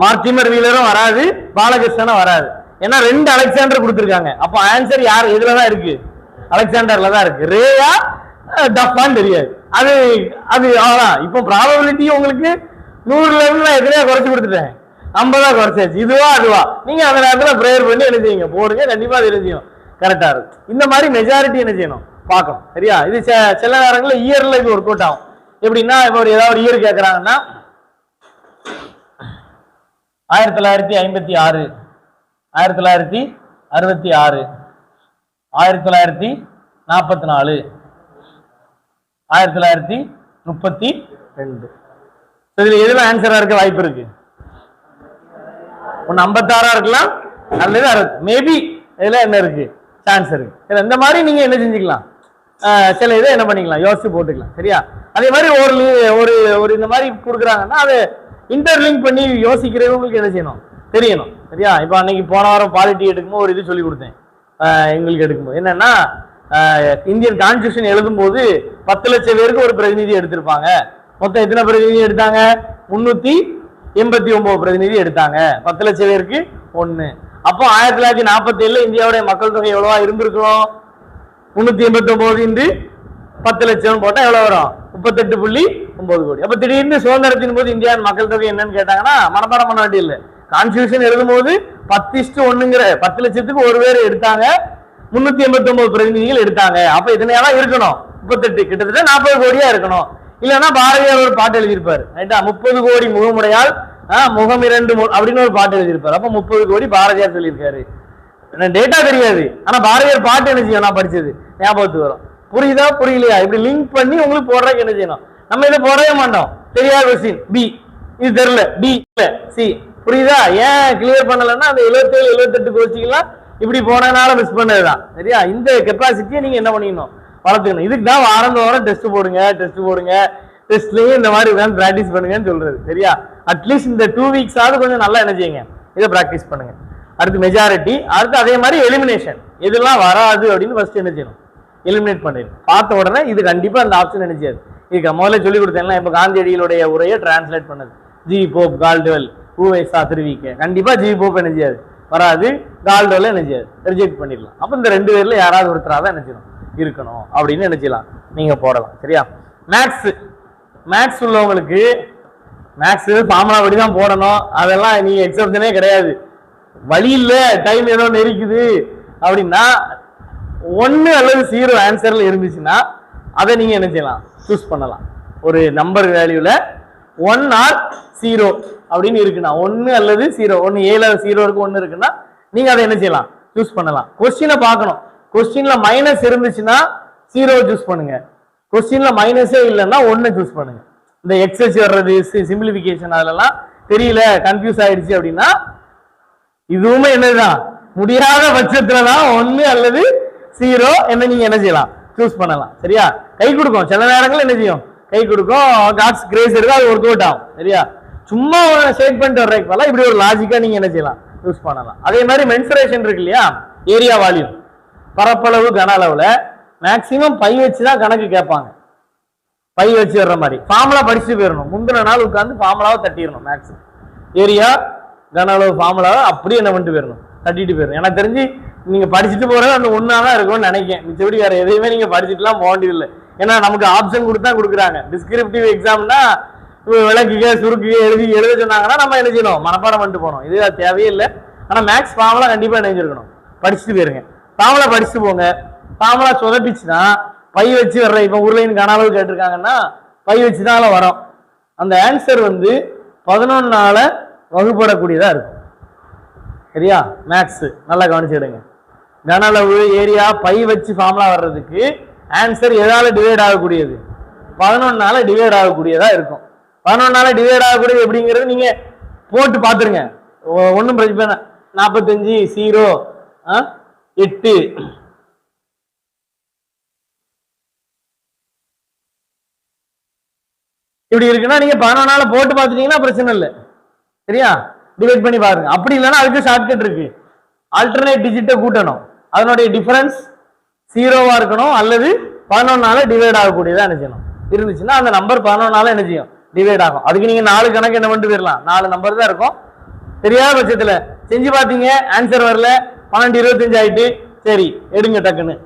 மார்டிமர் வீலரும் வராது, பாலகிருஷ்ணனும் வராது. ஏன்னா 2 அலெக்சாண்டர் கொடுத்துருக்காங்க. அப்போ ஆன்சர் யார் எதுலதான் இருக்கு, அலெக்சாண்டர்ல தான் இருக்கு. ரேயா டஃபான்னு தெரியாது. அது அது அவ்வளவுதான். இப்போ ப்ராபபிலிட்டி உங்களுக்கு 100ல இருந்து நான் எத்தனையா குறைச்சு கொடுத்துட்டேன், 50 குறைச்சாச்சு. இதுவா அதுவா, நீங்க அந்த நேரத்தில் ப்ரேயர் பண்ணி என்ன செய்யுங்க, போடுங்க, கண்டிப்பா அது என்ன செய்யும், கரெக்டா இருக்கும். இந்த மாதிரி மெஜாரிட்டி என்ன செய்யணும் பார்க்கணும். சரியா? இது சில நேரங்களில் இயர்ல இது ஒர்க் அவுட் ஆகும். எப்படின்னா இப்போ ஒரு ஏதாவது ஒரு இயர் கேட்கறாங்கன்னா 1956, 1966, 1944, 1932. இதுல எதுல ஆன்சரா இருக்க வாய்ப்பு இருக்கு, ஒன்னு 56 இருக்கலாம் அல்லது 60. மேபி இதுல என்ன இருக்கு, சான்ஸ் இருக்கு. இந்த மாதிரி நீங்க என்ன செஞ்சுக்கலாம், சில இதை என்ன பண்ணிக்கலாம், யோசிச்சு போட்டுக்கலாம். சரியா? அதே மாதிரி ஒரு இந்த மாதிரி கொடுக்குறாங்கன்னா அதை இன்டர்லிங்க் பண்ணி யோசிக்கிறவங்களுக்கு என்ன செய்யணும், தெரியணும். சரியா? இப்போ அன்னைக்கு போன வாரம் பாலிட்டி எடுக்கும்போது ஒரு இது சொல்லி கொடுத்தேன் எங்களுக்கு எடுக்கும்போது. என்னன்னா இந்தியன் கான்ஸ்டியூஷன் எழுதும் போது 10 லட்சம் பேருக்கு ஒரு பிரதிநிதி எடுத்திருப்பாங்க. மொத்தம் எத்தனை பிரதிநிதி எடுத்தாங்க, 389 பிரதிநிதி எடுத்தாங்க. 10 லட்சம் பேருக்கு 1. அப்போ 1947 இந்தியாவுடைய மக்கள் தொகை எவ்வளவா இருந்திருக்கணும்? 389 10 லட்சம் போட்டா எவ்வளவு வரும்? 38.9 கோடி. அப்ப திடீர்னு சுதந்திரத்தின் போது இந்தியாவின் மக்கள் தொகை என்னன்னு கேட்டாங்கன்னா மனப்பாடம் பண்ண வேண்டியதில்லை. கான்ஸ்டியூஷன் எழுதும் போது 10:1ங்கிற 10 லட்சத்துக்கு ஒரு பேர் எடுத்தாங்க, 389 பிரதிநிதிகள் எடுத்தாங்க. அப்ப இதனையெல்லாம் இருக்கணும் 38, கிட்டத்தட்ட 40 கோடியா இருக்கணும். இல்லைன்னா பாரதியார் ஒரு பாட்டு எழுதியிருப்பாரு, ரைட்டா? 30 கோடி முகமுடையால் முகம் 2 அப்படின்னு ஒரு பாட்டு எழுதியிருப்பாரு. அப்ப 30 கோடி பாரதியார் சொல்லியிருக்காரு. டேட்டா தெரியாது, ஆனா பாரதியார் பாட்டு என்ன செய்யும், நான் படிச்சது ஞாபகத்துக்கு வரும். புரியுதா புரியலையா? இப்படி லிங்க் பண்ணி உங்களுக்கு போடுறதுக்கு என்ன செய்யணும்? நம்ம இதை போடவே மாட்டோம். தெரியாத கொஸ்டின் பி, இது தெரியல டி சி. புரியுதா? ஏன் கிளியர் பண்ணலன்னா அந்த 77 78 கோச்சிங்கெல்லாம் இப்படி போனதுனால மிஸ் பண்ணதுதான். சரியா? இந்த கெப்பாசிட்டியை நீங்க என்ன பண்ணிக்கணும், வளர்த்துக்கணும். இதுக்கு தான் வாரம் டெஸ்ட் போடுங்க, டெஸ்ட்லயும் இந்த மாதிரி உட்காந்து பிராக்டிஸ் பண்ணுங்கன்னு சொல்றது. சரியா? அட்லீஸ்ட் இந்த 2 வீக்ஸ் ஆகுது கொஞ்சம் நல்லா என்ன செய்யுங்க, இதை பிராக்டிஸ் பண்ணுங்க. அடுத்து மெஜாரிட்டி, அடுத்து அதே மாதிரி எலிமினேஷன். இதெல்லாம் வராது அப்படின்னு ஃபர்ஸ்ட் என்ன செய்யணும், எலிமினேட் பண்ணிடணும். பார்த்த உடனே இது கண்டிப்பா அந்த ஆப்ஷன் என்ன செய்யாது. இதுக்கு முதல்ல சொல்லி கொடுத்தேன்ல, இப்ப காந்தியடிகளுடைய உரையை டிரான்ஸ்லேட் பண்ணது ஜி போப், கால்டுவெல், ஊவைசா, திருவிக்க. கண்டிப்பா ஜி போப் என்ன செய்யாது, வராது. கால்டுவெல் என்ன செய்யாது, ரிஜெக்ட் பண்ணிடலாம். அப்ப இந்த 2 பேர்ல யாராவது ஒருத்தராக என்ன செய்யணும், இருக்கணும் அப்படின்னு என்ன செய்யலாம், நீங்க போடலாம். சரியா? மேக்ஸ் உள்ளவங்களுக்கு மேக்ஸ் ஃபார்முலா படி தான் போடணும். அதெல்லாம் நீங்க எக்ஸப்ஷனே கிடையாது. வழி இல்ல, டைம் ஏதோ நெரிக்குது அப்படின்னா 1 அல்லது 0 ஆன்சர்ல இருந்துச்சுன்னா அதை நீங்க என்ன செய்யலாம், சூஸ் பண்ணலாம். ஒரு நம்பர் வேல்யூல 1 ஆர் 0 அப்படின்னு இருக்குன்னா, 1 அல்லது 0, 1 ஏல 0 இருக்கு, 1 இருக்குன்னா நீங்க அதை என்ன செய்யலாம், சூஸ் பண்ணலாம். கொஸ்டினை பார்க்கணும். கொஸ்டின்ல மைனஸ் இருந்துச்சுன்னா 0 சூஸ் பண்ணுங்க. கொஸ்டின்ல மைனஸே இல்லைன்னா 1 சூஸ் பண்ணுங்க. இந்த எக்ஸஸ் வர்றது, சிம்பிளிபிகேஷன் அதெல்லாம் தெரியல, கன்ஃபியூஸ் ஆயிடுச்சு அப்படின்னா இதுவுமே என்னதுதான், முடியாத பட்சத்துலதான் 1 அல்லது 0 என்ன நீங்க என்ன செய்யலாம், சூஸ் பண்ணலாம். சரியா? கை கொடுக்கும், சில நேரங்கள் என்ன செய்யும், கை கொடுக்கும். காட்ஸ் கிரேஸ் இருக்கு, அது ஒர்க் அவுட் ஆகும். சரியா? சும்மா ஷேக் பண்ணிட்டு வர்றதுக்கு பதிலா இப்படி ஒரு லாஜிக்கா நீங்க என்ன செய்யலாம், யூஸ் பண்ணலாம். அதே மாதிரி மென்சுரேஷன் இருக்கு இல்லையா, ஏரியா வால்யூம், பரப்பளவு கன அளவுல மேக்சிமம் பை வச்சுதான் கணக்கு கேட்பாங்க. பை வச்சு வர்ற மாதிரி ஃபார்முலா படிச்சுட்டு போயிடணும். முந்தின நாள் உட்காந்து ஃபார்முலாவை தட்டிடணும். மேக்ஸ் ஏரியா கன அளவு ஃபார்முலாவை அப்படியே என்ன பண்ணிட்டு போயிடணும், தட்டிட்டு போயிடணும். எனக்கு தெரிஞ்சு நீங்க படிச்சுட்டு போறது அந்த ஒன்னாதான் இருக்கும்னு நினைக்கிறேன். மிச்சபடி வேற எதையுமே நீங்க படிச்சுட்டுலாம் போக வேண்டியதில்லை. ஏன்னா நமக்கு ஆப்ஷன் கொடுத்தா கொடுக்குறாங்க. டிஸ்கிரிப்டிவ் எக்ஸாம்னா விளக்குக சுருக்குக எழுத சொன்னாங்கன்னா நம்ம என்ன செய்யணும், மனப்பாடம் பண்ணிட்டு போனோம். இது தேவையே இல்லை. ஆனா மேக்ஸ் ஃபார்முலா கண்டிப்பா நினைஞ்சிருக்கணும். படிச்சுட்டு போயிருங்க, ஃபார்முலா படிச்சுட்டு போங்க. ஃபார்முலா சொதப்பிச்சுன்னா பை வச்சு வர்ற, இப்ப உருளைன்னு கன அளவு கேட்டிருக்காங்கன்னா பை வச்சுதான் வரும். அந்த ஆன்சர் 11ஆல வகுப்படக்கூடியதா இருக்கும். சரியா? மேக்ஸ் நல்லா கவனிச்சுடுங்க. கன அளவு, ஏரியா, பை வச்சு ஃபார்முலா வர்றதுக்கு ஆன்சர் எதால டிவைட் ஆகக்கூடியது, 11ஆல டிவைட் ஆகக்கூடியதா இருக்கும். 11ஆல டிவைட் ஆகக்கூடியது எப்படிங்கிறது நீங்க போட்டு பாத்துருங்க, ஒன்னும் பிரச்சனை. 45 0 8 இப்படி இருக்குன்னா நீங்க 11ஆல போட்டு பார்த்துட்டீங்கன்னா பிரச்சனை இல்லை. சரியா? டிவைட் பண்ணி பாருங்க. அப்படி இல்லைன்னா அதுக்கு ஷார்ட்கட் இருக்கு. ஆல்டர்னேட் டிஜிட்டை கூட்டணும், அதனுடைய டிஃபரன்ஸ் 0வா இருக்கணும், அல்லது 11ஆல டிவைட் ஆகக்கூடியதா என்ன செய்யணும் இருந்துச்சுன்னா அந்த நம்பர் 11ஆல என்ன செய்யும், டிவைட் ஆகும். அதுக்கு நீங்க 4 கணக்கு என்ன பண்ணிட்டு போயிடலாம். 4 நம்பர் தான் இருக்கும். தெரியாத பட்சத்துல செஞ்சு பாத்தீங்க, ஆன்சர் வரல, 12 25 ஆயிட்டு, சரி எடுங்க, டக்குன்னு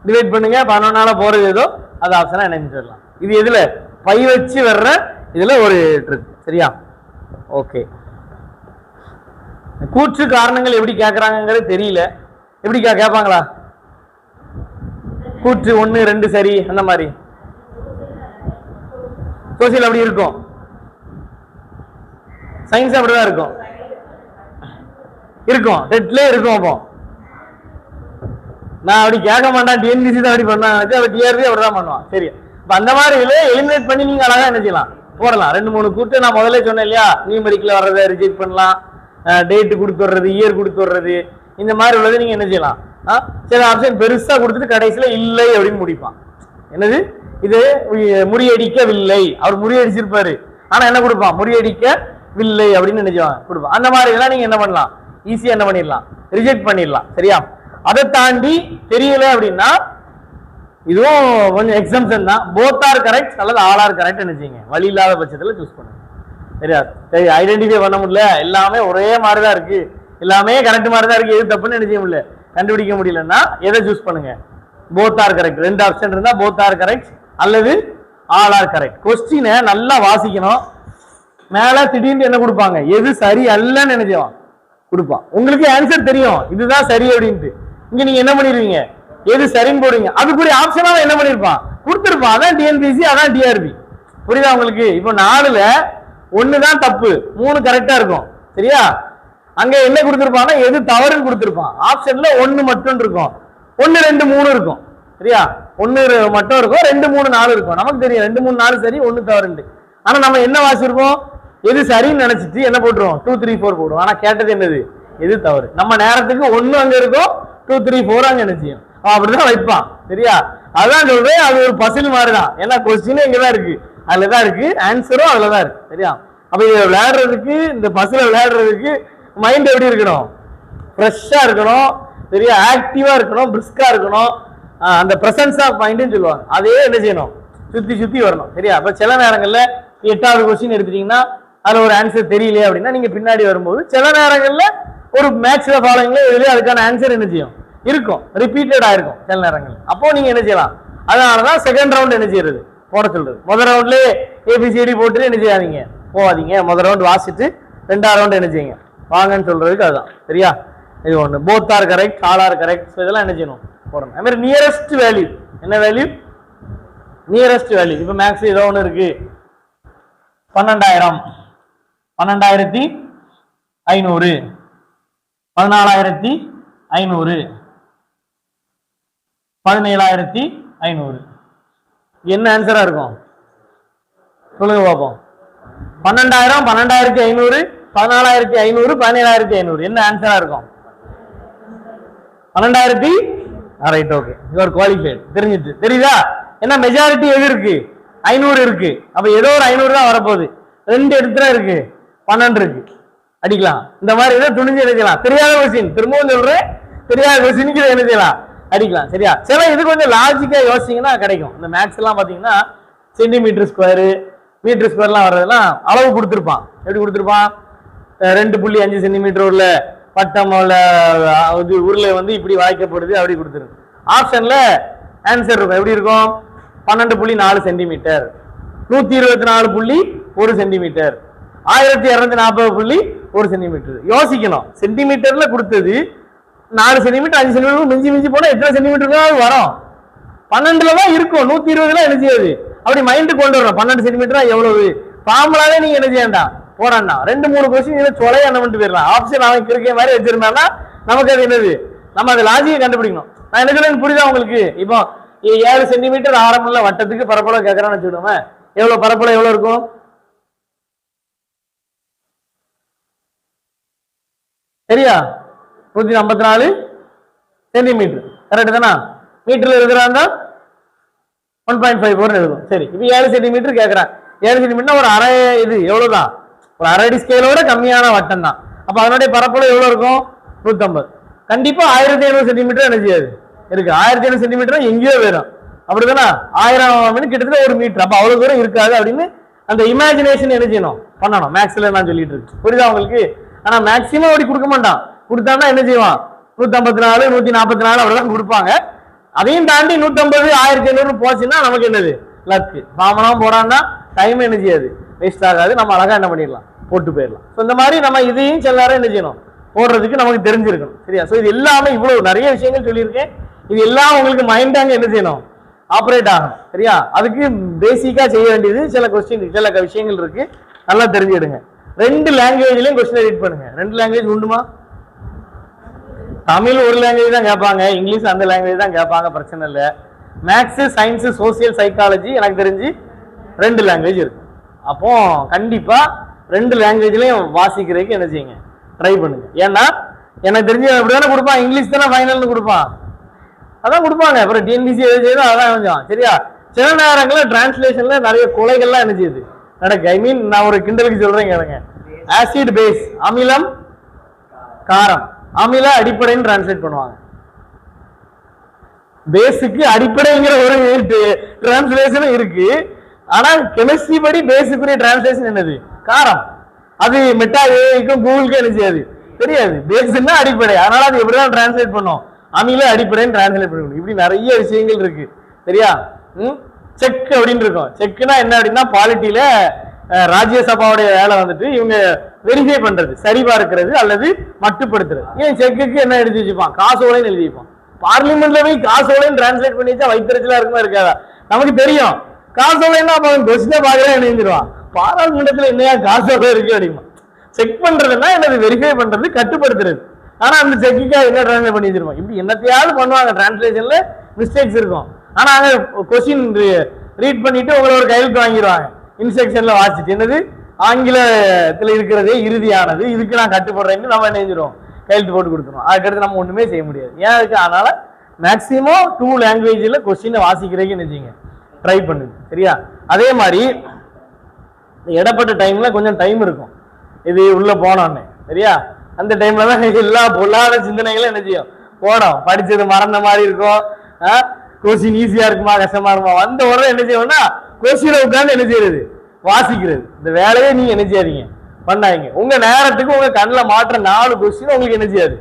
டிவைட் பண்ணுங்க. 11ஆல போறது ஏதோ அது ஆப்ஷனா என்ன செஞ்சிடலாம். இது எதுல, பை வச்சு வர்ற இதுல ஒரு ட்ரிக். சரியா? ஓகே. கூற்று காரணங்கள் எப்படி கேட்கறாங்கிறது தெரியல. எப்படி கேட்பாங்களா? கூற்று 1 2 சரி அந்த மாதிரி சோசியல் அப்படி இருக்கும், சயின்ஸ் அப்படிதான் இருக்கும். டெட்லே இருக்கும். அப்போ நான் அப்படி கேட்க மாட்டேன், டிஎன்பிசி தான் அப்படி பண்ணாங்க, டிஆர்பி அப்படிதான் பண்ணுவான். சரி, அந்த மாதிரி எலிமினேட் பண்ணி நீங்க அழகா என்ன செய்யலாம், போடலாம். 2 3 கூட்டு நான் முதல்ல சொன்னேன் இல்லையா, நியூமெரிக்கல் வர்றதை ரிஜெக்ட் பண்ணலாம், டேட்டு கொடுத்து வர்றது, இயர் கொடுத்து வர்றது, இந்த மாதிரி உள்ளது நீங்க என்ன செய்யலாம். சில ஆப்ஷன் பெருசா கொடுத்துட்டு கடைசியில இல்லை அப்படின்னு முடிப்பான். என்னது இது, முறியடிக்கவில்லை, அவர் முறியடிச்சிருப்பாரு, ஆனா என்ன கொடுப்பான், முறியடிக்கவில்லை அப்படின்னு நினைச்சுவாங்க கொடுப்பான். அந்த மாதிரி இதெல்லாம் நீங்க என்ன பண்ணலாம், ஈஸியா என்ன பண்ணிடலாம், ரிஜெக்ட் பண்ணிடலாம். சரியா? அதை தாண்டி தெரியல அப்படின்னா இதுவும் கொஞ்சம் எக்ஸம்ஷன் தான். போத் ஆர் கரெக்ட் அல்லது ஆல் ஆர் கரெக்ட் நினைச்சீங்க, வழி இல்லாத பட்சத்துல சூஸ் பண்ணுங்க. சரியா? சரி, ஐடென்டிஃபை பண்ண முடியல, எல்லாமே ஒரே மாதிரிதான் இருக்கு, எல்லாமே கரெக்ட் மாதிரி தான் இருக்கு, எது தப்புன்னு என்ன செய்ய முடியல, கண்டுபிடிக்க முடியலன்னா எதை சூஸ் பண்ணுங்க, போத் ஆர் கரெக்ட். ரெண்டு ஆப்ஷன் இருந்தா போத் ஆர் கரெக்ட் அல்லது ஆல் ஆர் கரெக்ட். கொஸ்டினை நல்லா வாசிக்கணும். மேல திடீர்னு என்ன கொடுப்பாங்க, எது சரி அல்லன்னு நினைச்சோம் கொடுப்பான். உங்களுக்கு ஆன்சர் தெரியும் இதுதான் சரி அப்படின்ட்டு, இங்க நீங்க என்ன பண்ணிருவீங்க, எது சரின்னு போடுவீங்க. அதுக்குரிய ஆப்ஷனா என்ன பண்ணிருப்பான், கொடுத்துருப்பான். அதான் டிஎன்பிசி, அதான் டிஆர்பி. புரியுதா உங்களுக்கு? இப்போ 4ல 1 தான் தப்பு, 3 கரெக்டா இருக்கும். சரியா? அங்க என்ன கொடுத்துருப்பான்னா எது தவறுன்னு கொடுத்துருப்பான். ஆப்ஷன்ல 1 மட்டும் இருக்கும், 1 2 3 இருக்கும். சரியா? 1 மட்டும் இருக்கும், 2 3 4 இருக்கும். நமக்கு தெரியும் 2 3 4 சரி 1 தவறுண்டு. ஆனா நம்ம என்ன வாசிருப்போம், எது சரின்னு நினைச்சிட்டு என்ன போட்டுருவோம், 2 3 4 போடுவோம். ஆனா கேட்டது என்னது, எது தவறு. நம்ம நேரத்துக்கு 1 அங்க இருக்கும், 2 3 4 அங்க நினைச்சியும் அப்படிதான் வைப்பான். சரியா? அதான் சொல்றேன், அது ஒரு பசில் மாதிரிதான். ஏன்னா கொஸ்டின் இங்கதான் இருக்கு, அதுலதான் இருக்கு, ஆன்சரும் அதுலதான் இருக்கு. சரியா? அப்ப இதை விளையாடுறதுக்கு, இந்த பசில விளையாடுறதுக்கு மைண்ட் எப்படி இருக்கணும், ஃப்ரெஷ்ஷா இருக்கணும். சரியா? ஆக்டிவா இருக்கணும், பிரிஸ்கா இருக்கணும். அந்த பிரசன்ஸ் ஆஃப் மைண்ட்னு சொல்லுவாங்க. அதே என்ன செய்யணும், சுத்தி சுத்தி வரணும். சரியா? அப்ப சில நேரங்கள்ல 8வது கொஸ்டின் எடுத்துட்டீங்கன்னா அதுல ஒரு ஆன்சர் தெரியலையே அப்படின்னா நீங்க பின்னாடி வரும்போது சில நேரங்கள்ல ஒரு மேட்ச்ல ஃபாலோயிங்ல இதுலயே அதுக்கான ஆன்சர் என்ன செய்யும் இருக்கும், ரிப்பீட்டட் ஆயிருக்கும் சில நேரங்கள். அப்போ நீங்க என்ன செய்யலாம், அதனாலதான் செகண்ட் ரவுண்ட் என்ன செய்யறது போட சொல்றது. முதல் ரவுண்ட்லயே ஏபிசிடி போட்டு என்ன செய்யாதீங்க, போவாதீங்க. முதல் ரவுண்ட் வாசிட்டு 2வது ரவுண்ட் என்ன செய்யுங்க வாங்கன்னு சொல்றதுக்கு அதுதான். சரியா? இது ஒண்ணு, both are correct, all are correct. இதெல்லாம் என்ன செய்யணும் போடணும். அது மாதிரி நியரஸ்ட் வேல்யூ, என்ன வேல்யூ, நியரஸ்ட் வேல்யூ. இப்ப மேக்ஸ் ஏதோ ஒண்ணு இருக்கு, 12,000, 12,500, 14,500, 17,500. என்ன ஆன்சரா இருக்கும் சொல்லுங்க பார்ப்போம். 12,000, 12,500, 14,500, 17,500. என்ன ஆன்சரா இருக்கும்? 12,000. Right, okay, you are qualified. தெரிஞ்சிட்டு தெரியுதா? என்ன மெஜாரிட்டி எது இருக்கு, 500 இருக்கு. அப்ப ஏதோ ஒரு 500 தான் வரப்போகுது. 2 எடுத்துட்டா இருக்கு, 12 இருக்கு, அடிக்கலாம். இந்த மாதிரி ஏதோ துணிஞ்சு எழுதலாம். தெரியாத கொஸ்டின், திரும்பவும் சொல்றேன், தெரியாத கொஸ்டினுக்கு என்ன செய்யலாம், அடிக்கலாம். சரியா? சில இது கொஞ்சம் லாஜிக்கா யோசிச்சீங்கன்னா கிடைக்கும். இந்த மேக்ஸ் எல்லாம் பாத்தீங்கன்னா சென்டிமீட்டர் ஸ்கொயரு, மீட்டர் ஸ்கொயர்லாம் வர்றதெல்லாம் அளவு கொடுத்துருப்பான். எப்படி கொடுத்துருப்பான், 2.5 சென்டிமீட்டர் உள்ள பட்டம் உள்ள உருளை வந்து இப்படி வாய்க்கப்படுது அப்படி கொடுத்துருக்கு. ஆப்ஷன்ல ஆன்சர் இருக்கும், எப்படி இருக்கும், 12.4 சென்டிமீட்டர், 124.1 சென்டிமீட்டர், 1240.1 சென்டிமீட்டர். யோசிக்கணும், சென்டிமீட்டர்ல கொடுத்தது 4 சென்டிமீட்டர் 5 சென்டிமீட்டர் மிஞ்சி மிஞ்சி போனா எத்தனை சென்டிமீட்டர் வரும், 12ல தான் இருக்கும். 120 என்ன செய்யாது, அப்படி மைண்ட் கொண்டு வரணும். 12 சென்டிமீட்டர் எவ்வளவு ஃபார்முலாவே நீங்க என்ன செய்யண்டா போறான்னா 2 3 கொஸ்டின் இதை சொலைய என்ன பண்ணிட்டு போயிடலாம். ஆப்ஷன் அவன் கிருக்கே மாதிரி வச்சிருந்தானா நமக்கு அது என்னது, நம்ம அது லாஜிக்கை கண்டுபிடிக்கணும். நான் என்ன சொல்றேன் புரியுதா உங்களுக்கு? இப்போ 7 சென்டிமீட்டர் ஆரம்பம்ல வட்டத்துக்கு பரப்பளவு கேட்கறான்னு வச்சுக்கிட்டோமே, எவ்வளவு பரப்பளவு எவ்வளவு இருக்கும், சரியா? 154 சென்டிமீட்டர். கரெக்ட் தானா? மீட்டர்ல இருக்கிறாங்க 1.54 இருக்கும். சரி, இப்போ 7 சென்டிமீட்டர் கேட்கறான். 7 சென்டிமீட்டர் ஒரு அரை, இது எவ்வளவுதான், ஒரு அரை அடி ஸ்கேலோட கம்மியான வட்டம் தான். அப்ப அதனுடைய பரப்பளவு எவ்வளவு இருக்கும், 150. கண்டிப்பா 1500 சென்டிமீட்டர் என்ன செய்யாது இருக்கு. 1500 சென்டிமீட்டர் எங்கேயோ வரும், அப்படிதானா? 1000 கிட்டத்தட்ட 1 மீட்டர். அப்ப அவ்வளவு தூரம் இருக்காது அப்படின்னு அந்த இமேஜினேஷன் என்ன செய்யணும் பண்ணணும். மேக்ஸ்ல நான் சொல்லிட்டு இருக்கு, புரியுதா உங்களுக்கு? ஆனா மேக்சிமம் அப்படி கொடுக்க மாட்டான். கொடுத்தான்னா என்ன செய்வான், 154 144 அப்படிதான் கொடுப்பாங்க. அதையும் தாண்டி 150 1500 போச்சுன்னா நமக்கு என்னது லக்கு. பாமனம் போடான்னா டைம் என்ன செய்யாது, வேஸ்ட் ஆகாது. நம்ம அழகா என்ன பண்ணிடலாம், போட்டு போயிடலாம். ஸோ இந்த மாதிரி நம்ம இதையும் சில நேரம் என்ன செய்யணும் போடுறதுக்கு நமக்கு தெரிஞ்சிருக்கணும். சரியா? ஸோ இது எல்லாமே இவ்வளவு நிறைய விஷயங்கள் சொல்லியிருக்கேன். இது எல்லாம் உங்களுக்கு மைண்டாங்க என்ன செய்யணும், ஆப்ரேட் ஆகணும். சரியா? அதுக்கு பேசிக்கா செய்ய வேண்டியது சில கொஸ்டின், சில விஷயங்கள் இருக்கு, நல்லா தெரிஞ்சுடுங்க. 2 லாங்குவேஜ்லயும் கொஸ்டின் ரீட் பண்ணுங்க. 2 லாங்குவேஜ் உண்டுமா? தமிழ் ஒரு லாங்குவேஜ் தான் கேட்பாங்க, இங்கிலீஷ் அந்த லாங்குவேஜ் தான் கேட்பாங்க, பிரச்சனை இல்லை. மேக்ஸ், சயின்ஸ், சோசியல், சைக்காலஜி எனக்கு தெரிஞ்சு 2 லாங்குவேஜ் இருக்கு. அப்போ கண்டிப்பா 2 லாங்குவேஜ்லயும் வாசிக்கிறதுக்கு என்ன செய்யுங்க, ட்ரை பண்ணுங்க. ஏன்னா எனக்கு தெரிஞ்சு அப்படிதானே கொடுப்பான், இங்கிலீஷ் தானே ஃபைனல்னு கொடுப்பான், அதான் கொடுப்பாங்க. அப்புறம் டிஎன்பிசி எழுதியதும் அதான் கொஞ்சம். சரியா? சில நேரங்களில் டிரான்ஸ்லேஷன்ல நிறைய கொலைகள்லாம் என்ன செய்யுது நடக்கு. ஐ மீன் நான் ஒரு கிண்டலுக்கு சொல்றேன் கேளுங்க. ஆசிட் பேஸ், அமிலம் காரம், அமில அடிப்படைன்னு டிரான்ஸ்லேட் பண்ணுவாங்க. பேஸுக்கு அடிப்படைங்கிற ஒரு டிரான்ஸ்லேஷனும் இருக்கு. ஆனா கெமிஸ்ட்ரி படி பேஸுக்குரிய டிரான்ஸ்லேஷன் என்னது, காரம். அது மெட்டா ஏக்கும் கூகுளுக்கு என்ன செய்யாது தெரியாது. பேஸ்னா அடிப்படை, அதனால அது எப்படிதான் டிரான்ஸ்லேட் பண்ணோம், அமில அடிப்படைன்னு டிரான்ஸ்லேட் பண்ணணும். இப்படி நிறைய விஷயங்கள் இருக்கு சரியா. செக் அப்படின்னு இருக்கும். செக்னா என்ன அப்படின்னா பாலிட்டியில ராஜ்யசபாவுடைய வேலை வந்துட்டு இவங்க வெரிஃபை பண்றது, சரிபார்க்கிறது அல்லது மட்டுப்படுத்துறது. ஏன் செக்குக்கு என்ன எழுதி வச்சுப்பான், காசோலைன்னு எழுதி வைப்பான். பார்லிமெண்ட்ல போய் காசோலைன்னு டிரான்ஸ்லேட் பண்ணி வச்சா வைத்திருச்சலா இருக்குமா இருக்காதா, நமக்கு தெரியும். காசோலைன்னா அவன் கொஸ்டினை பார்க்கறேன் எழுதிடுவான். பாராளுமன்றத்துல என்னையா காசோலை இருக்கு அப்படிமா. செக் பண்றதுன்னா என்னது, வெரிஃபை பண்றது, கட்டுப்படுத்துறது. ஆனா அந்த செக்குக்காக என்ன டிரான்ஸ்லேட் பண்ணி வச்சிருப்போம், இப்படி என்னத்தையாவது பண்ணுவாங்க, டிரான்ஸ்லேஷன்ல மிஸ்டேக்ஸ் இருக்கும். ஆனா அங்க கொஸ்டின் ரீட் பண்ணிட்டு உங்களை ஒரு கையெழுத்து வாங்கிடுவாங்க, இன்ஸ்ட்ரக்ஷன்ல வாசிச்சு என்னது ஆங்கிலத்தில் இருக்கிறதே இறுதியானது, இதுக்கு நான் கட்டுப்படுறேன்னு நம்ம என்ன செஞ்சிடும், கையெழுத்து போட்டு கொடுத்துருவோம். அதுக்கடுத்து நம்ம ஒண்ணுமே செய்ய முடியாது. ஏன் இருக்கு, அதனால மேக்சிமம் 2 லாங்குவேஜ்ல கொஸ்டினை வாசிக்கிறதுக்கு நினைச்சிங்க ட்ரை பண்ணுங்க சரியா. அதே மாதிரி இடப்பட்ட டைம்ல கொஞ்சம் டைம் இருக்கும், இது உள்ள போனோன்னு சரியா. அந்த டைம்ல தான் எல்லா பொல்லாத சிந்தனைகளும் என்ன செய்யும் போனோம். படிச்சது மறந்த மாதிரி இருக்கும், கொஸ்டின் ஈஸியா இருக்குமா கஷ்டமா இருக்குமா, வந்த உடனே என்ன செய்வோம்னா கொஸ்டினை உட்காந்து என்ன செய்யறது, வாசிக்கிறது. இந்த வேலையை நீங்க என்ன செய்யாதீங்க பண்ணாங்க. உங்க நேரத்துக்கு உங்க கண்ணில் மாற்ற 4 கொஸ்டின் உங்களுக்கு என்ன செய்யாது,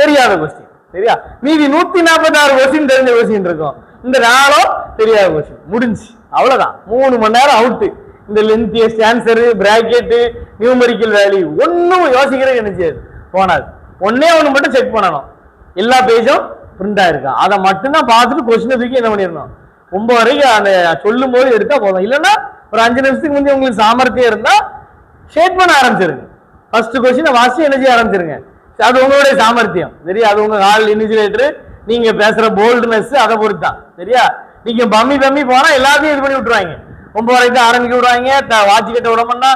தெரியாத கொஸ்டின் சரியா. மீதி 146 கொஸ்டின் தெரிஞ்ச கொஸ்டின் இருக்கும், இந்த 4 தெரியாத கொஸ்டின் முடிஞ்சு அவ்வளவுதான். 3 மணி நேரம் அவுட்டு. இந்த lengthiest answer, bracket, numerical value ஒன்னும் யோசிக்கிறது என்ன செய்யாது போனாது. ஒன்னே ஒண்ணு மட்டும் செக் பண்ணணும், எல்லா பேஜும் பிரிண்ட் ஆயிருக்கா, அதை மட்டும்தான் பார்த்துட்டு கொஸ்டினை தூக்கி என்ன பண்ணிடணும் 9 வரைக்கும் அந்த சொல்லும் போது எடுத்தா போதும். இல்லைன்னா ஒரு 5 நிமிஷத்துக்கு முந்தைய உங்களுக்கு சாமர்த்தியம் இருந்தா ஷேட் பண்ண ஆரம்பிச்சிருங்க. ஃபர்ஸ்ட் கொஸ்டினை வாசி என்ன செய்ய ஆரம்பிச்சிருங்க, அது உங்களுடைய சாமர்த்தியம் சரியா. அது உங்க கால் இனிஜிலேட்டர், நீங்க பேசுற போல்ட்னஸ் அதை பொறுத்தான் சரியா. நீங்க பம்மி போனா எல்லாத்தையும் இது பண்ணி விட்டுருவாங்க, 9 வரைக்கும் ஆரம்பிக்க விடுவாங்க, வாட்சி கட்ட விடமாட்டா,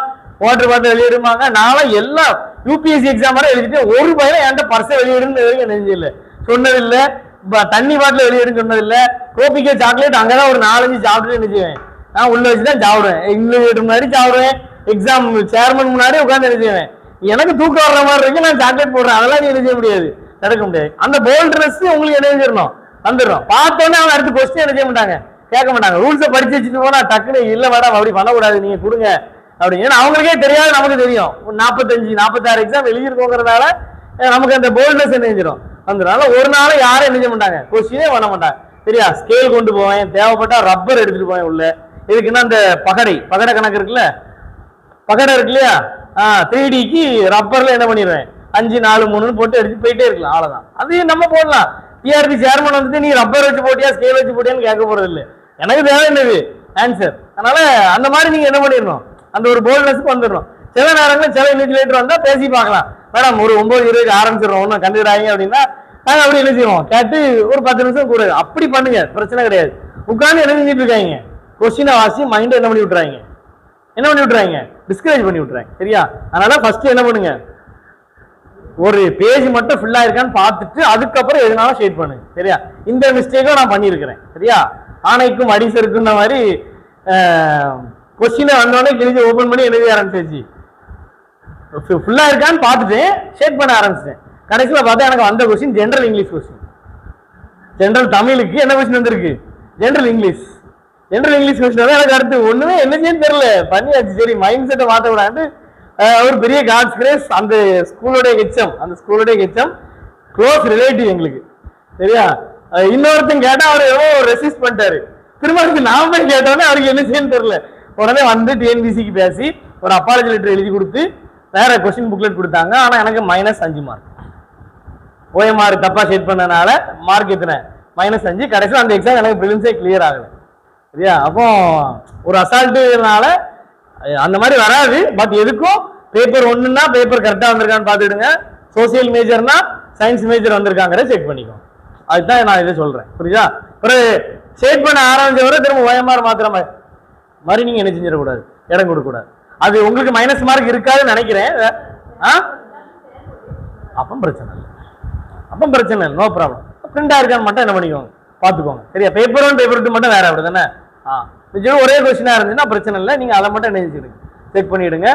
ஓட்டர் பார்த்து வெளியிடுவாங்க. நானும் எல்லாம் யூபிஎஸ்சி எக்ஸாம் வரை எழுதிட்டு ஒரு பையன் என்கிட்ட பர்ஸை வெளியிடுன்னு நெஞ்சதில்லை, சொன்னதில்லை. தண்ணி பாட்டில் வெளியிடுன்னு சொன்னதில்லை. கோபிக்கே சாக்லேட் அங்கதான் ஒரு 4-5 சாப்பிட்டு என்ன செய்வேன், நான் உள்ள வச்சுதான் சாப்பிடுவேன். இங்கிலீஷ் முன்னாடி சாப்பிடுவேன், எக்ஸாம் சேர்மன் முன்னாடி உட்காந்து என்ன செய்வேன். எனக்கு தூக்கம் வர்ற மாதிரி இருக்கு, நான் சாக்லேட் போடுறேன், அதெல்லாம் நீ என்ன செய்ய முடியாது, தடுக்க முடியாது. அந்த போல்ட்னஸ் உங்களுக்கு என்ன செஞ்சிடணும் வந்துடும். பார்த்தோன்னே அவன் அடுத்து கொஸ்டின் என்ன செய்ய மாட்டாங்க, கேட்க மாட்டாங்க. ரூல்ஸை படிச்சு வச்சுட்டு போனா டக்குனு இல்லை மேடம் அப்படி பண்ணக்கூடாது, நீங்க கொடுங்க அப்படின்னு அவங்களுக்கே தெரியாது, நமக்கு தெரியும். 45-46 எக்ஸாம் எழுதிருக்கோங்கிறதால நமக்கு அந்த போல்ட்னஸ் என்ன செஞ்சிடும் வந்துடும். ஒரு நாள் யாரும் என்ன செய்ய மாட்டாங்க, கொஸ்டினே பண்ண மாட்டாங்க சரியா. ஸ்கேல் கொண்டு போவேன், தேவைப்பட்டா ரப்பர் எடுத்துட்டு போவேன் உள்ள. இதுக்குன்னா அந்த பகடை கணக்கு இருக்குல்ல, பகடை இருக்கு இல்லையா, 3Dக்கு ரப்பர்ல என்ன பண்ணிடுவேன் 5, 4, 3 போட்டு எடுத்து போயிட்டே இருக்கலாம், அவ்வளவுதான். அதையும் நம்ம போடலாம். டிஆர்பி சேர்மன் வந்துட்டு நீ ரப்பர் வச்சு போட்டியா ஸ்கேல் வச்சு போட்டியான்னு கேட்க போறது இல்லை, எனக்கு தேவை என்னது ஆன்சர். அதனால அந்த மாதிரி நீங்க என்ன பண்ணிடணும், அந்த ஒரு போல்ட்னஸ்க்கு வந்துடணும். சில நேரங்களில் சில இன்விஜிலேட்டர் வந்தா பேசி பார்க்கலாம், மேடம் ஒரு 9:20 ஆரம்பிச்சிடறோம் ஒன்றும் கண்டுக்கிறாங்க அப்படின்னா நாங்கள் அப்படி என்ன செய்வோம், கேட்டு ஒரு 10 நிமிஷம் கூட அப்படி பண்ணுங்க, பிரச்சனை கிடையாது. உட்காந்து என்ன செஞ்சுட்டு இருக்காங்க, கொஸ்டினை வாசி மைண்டை என்ன பண்ணி விட்டுறாங்க, டிஸ்கரேஜ் பண்ணி விட்டுறாங்க சரியா. அதனால ஃபர்ஸ்ட் என்ன பண்ணுங்க, ஒரு பேஜ் மட்டும் ஃபில் ஆயிருக்கான்னு பார்த்துட்டு அதுக்கப்புறம் எதுனாலும் ஷேட் பண்ணுங்க சரியா. இந்த மிஸ்டேக்கும் நான் பண்ணியிருக்கிறேன் சரியா. ஆணைக்கும் அடிசருக்குன்ற மாதிரி கொஸ்டினை வந்தோடனே கிழிஞ்சு ஓபன் பண்ணி எழுதி ஆரம்பிச்சாச்சு. ஃபுல்லா இருக்கான்னு பார்த்துட்டு ஷேட் பண்ண ஆரம்பிச்சிட்டேன். கடைசியில் பார்த்தா எனக்கு வந்த question general English question. General தமிழுக்கு என்ன கொஸ்டின் வந்திருக்கு, ஜென்ரல் இங்கிலீஷ் கொஸ்டின் தான். எனக்கு அடுத்து ஒண்ணுமே என்ன செய்யன்னு தெரியல, பண்ணியாச்சு சரி மைண்ட் செட்டை மாற்ற விடாது. ஒரு பெரிய காட்ஸ் கிரேஸ், அந்த ஸ்கூலோடைய ஹெச்எம் க்ளோஸ் ரிலேட்டிவ் எங்களுக்கு சரியா. இன்னொருத்தன் கேட்டா அவர் எவ்வளோ ரெசிஸ்ட் பண்ணிட்டாரு, திரும்ப நாம போய் கேட்டோன்னே அவருக்கு என்ன செய்யன்னு தெரியல. உடனே வந்து டிஎன்பிசிக்கு பேசி ஒரு அப்பாலஜி லெட்டர் எழுதி கொடுத்து வேற கொஸ்டின் புக்லெட் கொடுத்தாங்க. ஆனா எனக்கு -5 மார்க், OMR தப்பா ஷேட் பண்ணனால மார்க் எத்தனை -5. கடைசியில் அந்த எக்ஸாம் எனக்கு ப்ரிலிம்ஸே கிளியர் ஆகல சரியா. அப்போ ஒரு அசால்ட்டுனால அந்த மாதிரி வராது. பட் எதுக்கும் பேப்பர் 1ன்னா பேப்பர் கரெக்டா வந்திருக்கான்னு பார்த்துடுங்க, சோசியல் மேஜர்னா சயின்ஸ் மேஜர் வந்திருக்காங்கிற செக் பண்ணிக்கோ. அதுதான் நான் இதை சொல்றேன் புரியுதா. ஒரு ஷேட் பண்ண ஆரம்பிச்ச வரை திரும்ப OMR மாத்திர மாதிரி நீங்க என்ன செஞ்சிடக்கூடாது, இடம் கொடுக்கக்கூடாது. அது உங்களுக்கு மைனஸ் மார்க் இருக்காதுன்னு நினைக்கிறேன். அப்போ பிரச்சனை இல்லை, நோ ப்ராப்ளம். பிரிண்டா இருக்கான்னு மட்டும் என்ன பண்ணிக்கோங்க பார்த்துக்கோங்க சரியா. பேப்பர் 1 பேப்பர் 2 மட்டும் வேற அப்படி தானே. ஒரே கொஸ்டினா இருந்துச்சுன்னா பிரச்சனை இல்லை, நீங்க அதை மட்டும் என்ன செஞ்சுடுங்க செக் பண்ணிடுங்க.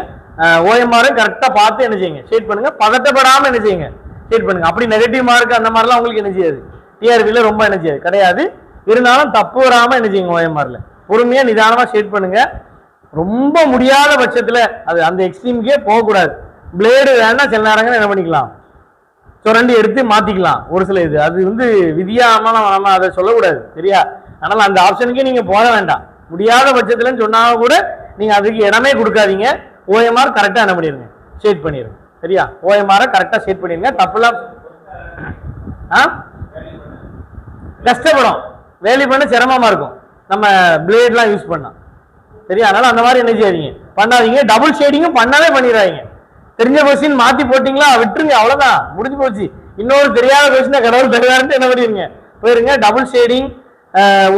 OMR கரெக்டா பார்த்து என்ன செய்யுங்க ஷேட் பண்ணுங்க, பதட்டப்படாம என்ன செய்யுங்க ஷேட் பண்ணுங்க. அப்படி நெகட்டிவ் மார்க் அந்த மாதிரிலாம் உங்களுக்கு என்ன செய்யாது, டிஆர்பில ரொம்ப என்ன செய்யாது கிடையாது. இருந்தாலும் தப்பு வராம என்ன செய்யுங்க, OMRல பொறுமையா நிதானமா ஷேட் பண்ணுங்க. ரொம்ப முடியாத பட்சத்துல அது அந்த எக்ஸ்ட்ரீம்கே போகக்கூடாது. பிளேடு வேணா சில நேரங்கள் என்ன பண்ணிக்கலாம், சுரண்டி எடுத்து மாத்திக்கலாம். ஒரு சில இது அது விதியாம நம்ம அதை சொல்லக்கூடாது, சரியா? அதனால அந்த ஆப்ஷனுக்கே நீங்க போக வேண்டாம். முடியாத பட்சத்துலன்னு சொன்னா கூட நீங்க அதுக்கு இடமே கொடுக்காதீங்க. ஓஎம்ஆர் கரெக்டா என்ன பண்ணிருங்க, ஷேட் பண்ணிருங்க, சரியா? ஓஎம்ஆர் கரெக்டா ஷேட் பண்ணிருங்க. தப்புலாம் கஷ்டப்படும், வேலி பண்ண சிரமமா இருக்கும் நம்ம பிளேட்லாம் யூஸ் பண்ணா, சரியா? அதனால அந்த மாதிரி என்ன செய்யாதீங்க, பண்ணாதீங்க. டபுள் ஷேடிங்கும் பண்ணவே பண்ணிடாதீங்க. தெரிஞ்ச கொஸ்டின் மாத்தி போட்டீங்களா விட்டுருங்க, அவ்வளவுதான், முடிஞ்சு போச்சு. இன்னொரு தெரியாத கொஸ்டினை கடவுள் தருவாருன்னு என்ன பண்ணிருங்க, போயிருங்க. டபுள் ஷேடிங்,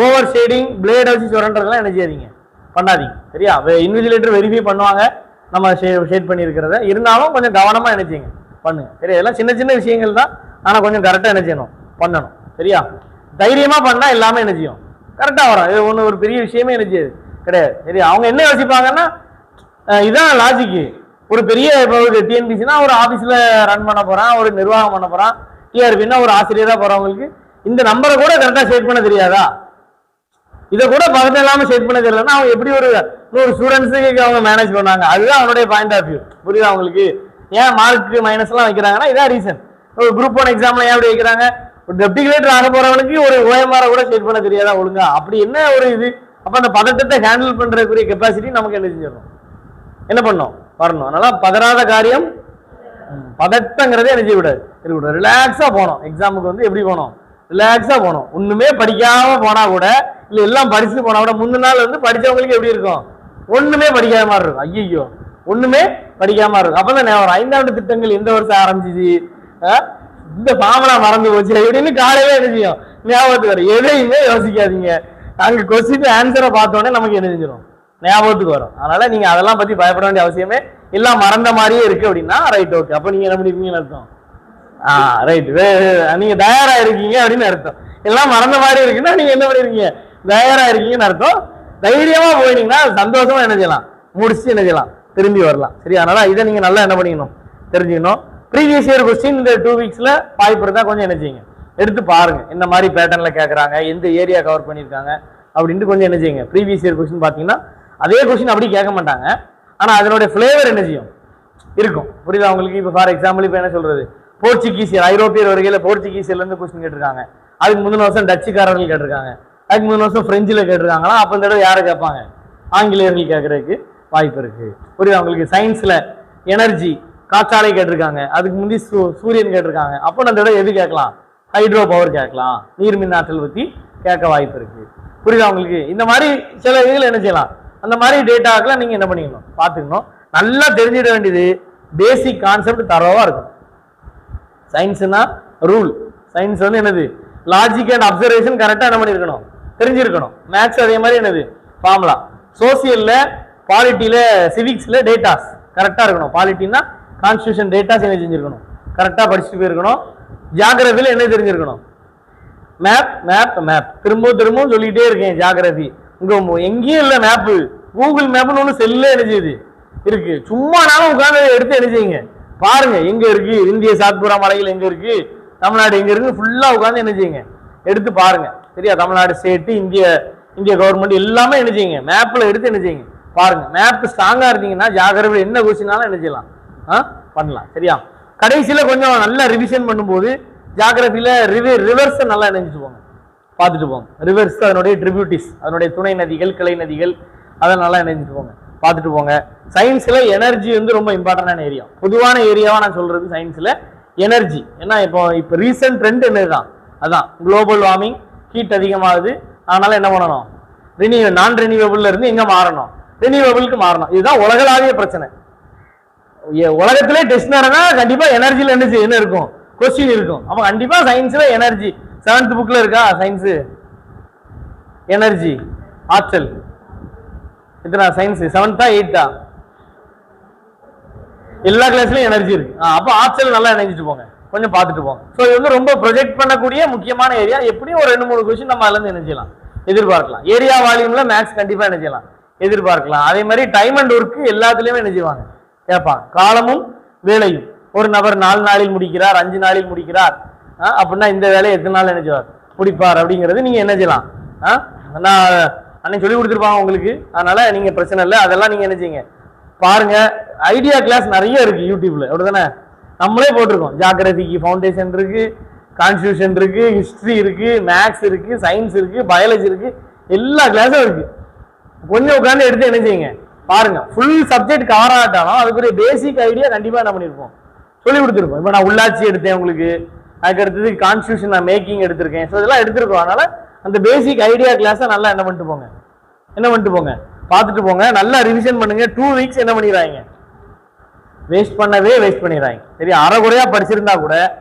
ஓவர் ஷேடிங், பிளேட வச்சு சுரண்டதெல்லாம் என்ன செய்யாதீங்க, பண்ணாதீங்க, சரியா? இன்விஜிலேட்டர் வெரிஃபை பண்ணுவாங்க நம்ம ஷேட் பண்ணியிருக்கிறத, இருந்தாலும் கொஞ்சம் கவனமா என்ன செய்யுங்க, பண்ணுங்க, சரியா? இதெல்லாம் சின்ன சின்ன விஷயங்கள் தான், ஆனா கொஞ்சம் கரெக்டா என்ன செய்யணும், பண்ணணும், சரியா? தைரியமா பண்ணா எல்லாமே என்ன செய்யும், கரெக்டா வரும். இது ஒண்ணு ஒரு பெரிய விஷயமே என்ன செய்யாது கிடையாது, சரியா? அவங்க என்ன யோசிப்பாங்கன்னா, இதான் லாஜிக்கு. ஒரு பெரிய டிஎன்பிசினா ஒரு ஆபீஸ்ல ரன் பண்ண போறான், ஒரு நிர்வாகம் பண்ண போறான். டிஆர்பின்னா ஒரு ஆசிரியரா போறவங்களுக்கு இந்த நம்பரை கூட கரெக்டா ஷேட் பண்ண தெரியாதா, இதை கூட பக்கத்துல இல்லாம ஷேட் பண்ண தெரியலன்னா அவங்க எப்படி ஒரு 100 ஸ்டூடெண்ட்ஸுக்கு அவங்க மேனேஜ் பண்ணாங்க? அதுதான் அவனுடைய பாயிண்ட் ஆஃப் வியூ. புரியுதா உங்களுக்கு? ஏன் மார்க் மைனஸ் எல்லாம் வைக்கிறாங்கன்னா இதான் ரீசன். ஒரு குரூப் 1 எக்ஸாம்ல ஏன் அப்படி வைக்கிறாங்க? ஒரு டெப்டி கிரேடர் ஆக போறவனுக்கு ஒரு ஓஎம்ஆரை கூட ஷேட் பண்ண தெரியாதா ஒழுங்கா? அப்படி என்ன ஒரு இது? அப்ப அந்த பதட்டத்தை ஹேண்டில் பண்றதுக்குரிய கெப்பாசிட்டி நமக்கு என்ன செஞ்சிடணும், என்ன பண்ணணும், வரணும். அதனால பதறாத காரியம், பதட்டங்கிறதே என்ன செய்யக்கூடாது, இருக்கக்கூடாது. ரிலாக்ஸா போனோம் எக்ஸாமுக்கு. எப்படி போனோம், ரிலாக்ஸா போனோம். ஒண்ணுமே படிக்காம போனா கூட, இல்ல எல்லாம் படிச்சுட்டு போனா கூட, முந்தின நாள் படிச்சவங்களுக்கு எப்படி இருக்கும், ஒண்ணுமே படிக்காத மாதிரி இருக்கும். ஐயோ ஒண்ணுமே படிக்காம இருக்கும். அப்பதான் ஒரு 5ஆண்டு திட்டங்கள் எந்த வருஷம் ஆரம்பிச்சிச்சு, இந்த பாமலா மறந்து போச்சு அப்படின்னு காலையில என்ன செய்யும், ஞாபகத்துக்கு வரும். எதையுமே யோசிக்காதீங்க, அங்க கொஸ்டின் ஆன்சரை பார்த்தோன்னே நமக்கு என்ன செஞ்சிடும், ஞாபகத்துக்கு வரும். அதனால நீங்க அதெல்லாம் பத்தி பயப்பட வேண்டிய அவசியமே எல்லாம் மறந்த மாதிரியே இருக்கு அப்படின்னா ரைட், ஓகே. அப்ப நீங்க என்ன பண்ணிருக்கீங்கன்னு அர்த்தம், ரைட், நீங்க தயாரா இருக்கீங்க அப்படின்னு அர்த்தம். எல்லாம் மறந்த மாதிரி இருக்குன்னா நீங்க என்ன பண்ணிருக்கீங்க, தயாரா இருக்கீங்கன்னு அர்த்தம். தைரியமா போயிட்டீங்கன்னா சந்தோஷமா என்ன செய்யலாம், முடிச்சு என்ன செய்யலாம், திரும்பி வரலாம், சரி? அதனால இதை நீங்க நல்லா என்ன பண்ணிக்கணும், தெரிஞ்சுக்கணும். ப்ரீவியஸ் இயர் கொஸ்டின் இந்த 2 வீக்ஸ்ல வாய்ப்பு இருந்தா கொஞ்சம் என்ன செய்யுங்க, எடுத்து பாருங்க. இந்த மாதிரி பேட்டர்ன்ல கேட்கறாங்க, எந்த ஏரியா கவர் பண்ணிருக்காங்க அப்படின்ட்டு கொஞ்சம் என்ன செய்யுங்க. ப்ரீவியஸ் இயர் கொஸ்டின் பாத்தீங்கன்னா அதே கொஸ்டின் அப்படி கேட்க மாட்டாங்க, ஆனா அதனுடைய ஃபிளேவர் என்ன செய்யும், இருக்கும். புரியுதா உங்களுக்கு? இப்போ ஃபார் எக்ஸாம்பிள் இப்போ என்ன சொல்றது, போர்ச்சுகீசியர், ஐரோப்பியர் வருகையில போர்ச்சுகீசியர்ல இருந்து கொஸ்டின் கேட்டிருக்காங்க. அதுக்கு முந்தின வருஷம் டச்சுக்காரர்கள் கேட்டிருக்காங்க, அதுக்கு முந்தின வருஷம் பிரெஞ்சில் கேட்டிருக்காங்களா, அப்ப இந்த தடவை யாரை கேட்பாங்க, ஆங்கிலேயர்கள் கேட்கறதுக்கு வாய்ப்பு இருக்கு. புரியுதா உங்களுக்கு? சயின்ஸ்ல எனர்ஜி, காற்றாலை கேட்டிருக்காங்க, அதுக்கு முந்தி சூரியன் கேட்டிருக்காங்க. அப்போ அந்த தடவை எது கேட்கலாம், ஹைட்ரோ பவர் கேட்கலாம், நீர்மின் ஆற்றல் பத்தி கேட்க வாய்ப்பு இருக்கு. புரியுதா உங்களுக்கு? இந்த மாதிரி சில இதுல என்ன செய்யலாம், அந்த மாதிரி டேட்டாக்கெல்லாம் நீங்க என்ன பண்ணிக்கணும், பார்த்துக்கணும். நல்லா தெரிஞ்சிட வேண்டியது பேசிக் கான்செப்ட் தரவா இருக்கும். சயின்ஸ்னா ரூல், சயின்ஸ் என்னது, லாஜிக் அண்ட் அப்சர்வேஷன் கரெக்டா என்ன பண்ணிருக்கணும், தெரிஞ்சிருக்கணும். மேத்ஸ் அதே மாதிரி என்னது, ஃபார்முலா. சோசியல்ல, பாலிட்டியில, சிவிக்ஸ்ல டேட்டாஸ் கரெக்டா இருக்கணும். பாலிட்டின்னா கான்ஸ்டியூஷன் டேட்டாஸ் என்ன செஞ்சிருக்கணும், கரெக்டா படிச்சுட்டு போயிருக்கணும். ஜியாகிரபில என்ன தெரிஞ்சிருக்கணும், மேப் மேப் மேப். திரும்பவும் சொல்லிட்டே இருக்கேன், ஜியாகிரபி உங்க எங்கேயும் இல்ல மேப்பு, கூகுள் மேப்னு ஒண்ணு செல்ல என்ன செய்யுது இருக்கு. சும்மா நானும் உட்கார்ந்து எடுத்து என்ன செய்யுங்க, பாருங்க எங்க இருக்கு, இந்திய சாத்புரா மலைகள் எங்க இருக்கு, தமிழ்நாடு எங்க இருக்கு, ஃபுல்லா உட்கார்ந்து என்ன செய்யுங்க, எடுத்து பாருங்க, சரியா? தமிழ்நாடு ஸ்டேட், இந்திய கவர்மெண்ட் எல்லாமே என்ன செய்யுங்க, மேப்ல எடுத்து என்ன செய்யுங்க, பாருங்க. மேப் ஸ்ட்ராங்கா இருந்தீங்கன்னா ஜியாகிரபில என்ன கொஸ்டினாலும் என்ன செய்யலாம், பண்ணலாம், சரியா? கடைசியில கொஞ்சம் நல்லா ரிவிஷன் பண்ணும்போது ஜியாகிரபில ரிவர்ஸ் நல்லா நினைச்சிட்டு போங்க, பார்த்துட்டு போங்க. ரிவர்ஸ் அதனுடைய ட்ரிபியூட்டிஸ், அதனுடைய துணை நதிகள், கிளை நதிகள், அதை நல்லா நினைச்சிட்டு போங்க, பார்த்துட்டு போங்க. சயின்ஸ்ல எனர்ஜி ரொம்ப இம்பார்ட்டன்டான ஏரியா. பொதுவான ஏரியாவா நான் சொல்றது சயின்ஸ்ல எனர்ஜி. ஏன்னா இப்போ ரீசன்ட் ட்ரெண்ட் என்னதுதான், அதான் குளோபல் வார்மிங், ஹீட் அதிகமாகுது. அதனால என்ன பண்ணணும், நான் ரினியூவபிள்ல இருந்து எங்க மாறணும், ரினியூவபிளுக்கு மாறணும். இதுதான் உலகளாவிய பிரச்சனை. உலகத்திலே டெஸ்ட் நடந்தா கண்டிப்பா எனர்ஜில என்ன இருக்கும், கொஸ்டின் இருக்கும். அப்ப கண்டிப்பா சயின்ஸ்ல எனர்ஜி 7th புக்ல இருக்கா, சயின்ஸ் எனர்ஜி ஆற்றல் எத்தனை, சயின்ஸ் 7th 8th எல்லா கிளாஸ்லயும் எனர்ஜி இருக்கு. அப்ப ஆற்றல் நல்லா நினைச்சிட்டு போங்க, கொஞ்சம் பார்த்துட்டு போங்க. ஸோ இது ரொம்ப ப்ரொஜெக்ட் பண்ணக்கூடிய முக்கியமான ஏரியா. எப்படியும் ஒரு 2-3 கொஸ்டின் நம்ம அதுல இருந்து என்ன செய்யலாம், எதிர்பார்க்கலாம். ஏரியா வால்யூம்ல மேக்ஸ் கண்டிப்பா என்ன செய்யலாம், எதிர்பார்க்கலாம். அதே மாதிரி டைம் அண்ட் ஒர்க் எல்லாத்துலயுமே என்ன செய்வாங்க, கேட்பாங்க. காலமும் வேலையும், ஒரு நபர் 4 நாளில் முடிக்கிறார், 5 நாளில் முடிக்கிறார் அப்படின்னா இந்த வேலையை எத்தனை நாள் என்ன செய்வார், முடிப்பார் அப்படிங்கிறது நீங்க என்ன செய்யலாம், நான் அன்னைக்கு சொல்லி கொடுத்துருப்பாங்க உங்களுக்கு. அதனால நீங்க பிரச்சனை இல்லை, அதெல்லாம் நீங்க என்ன செய்யுங்க பாருங்க. ஐடியா கிளாஸ் நிறைய இருக்கு யூடியூப்ல, அப்படிதானே? நம்மளே போட்டிருக்கோம். ஜியோகிராஃபிக்கு ஃபவுண்டேஷன் இருக்கு, கான்ஸ்டியூஷன் இருக்கு, ஹிஸ்டரி இருக்கு, மேக்ஸ் இருக்கு, சயின்ஸ் இருக்கு, பயாலஜி இருக்கு, எல்லா கிளாஸும் இருக்கு. கொஞ்சம் உட்காந்து எடுத்து என்ன செய்யுங்க பாருங்க. ஃபுல் சப்ஜெக்ட் கவர் ஆகட்டாலும் அதுக்குரிய பேசிக் ஐடியா கண்டிப்பா என்ன பண்ணிருப்போம், சொல்லி கொடுத்துருப்போம். இப்போ நான் உள்ளாட்சி எடுத்தேன் உங்களுக்கு, அதுக்கு அடுத்தது கான்ஸ்டியூஷன் நான் மேக்கிங் எடுத்திருக்கேன். ஸோ இதெல்லாம் எடுத்திருக்கோம். அதனால அந்த பேசிக் ஐடியா கிளாஸை நல்லா என்ன பண்ணிட்டு போங்க, பார்த்துட்டு போங்க. நல்லா ரிவிஷன் பண்ணுங்க. 2 வீக்ஸ் என்ன பண்ணிடுறாங்க, வேஸ்ட் பண்ணிடுறாங்க. சரி, அரைகுறையா படிச்சிருந்தா கூட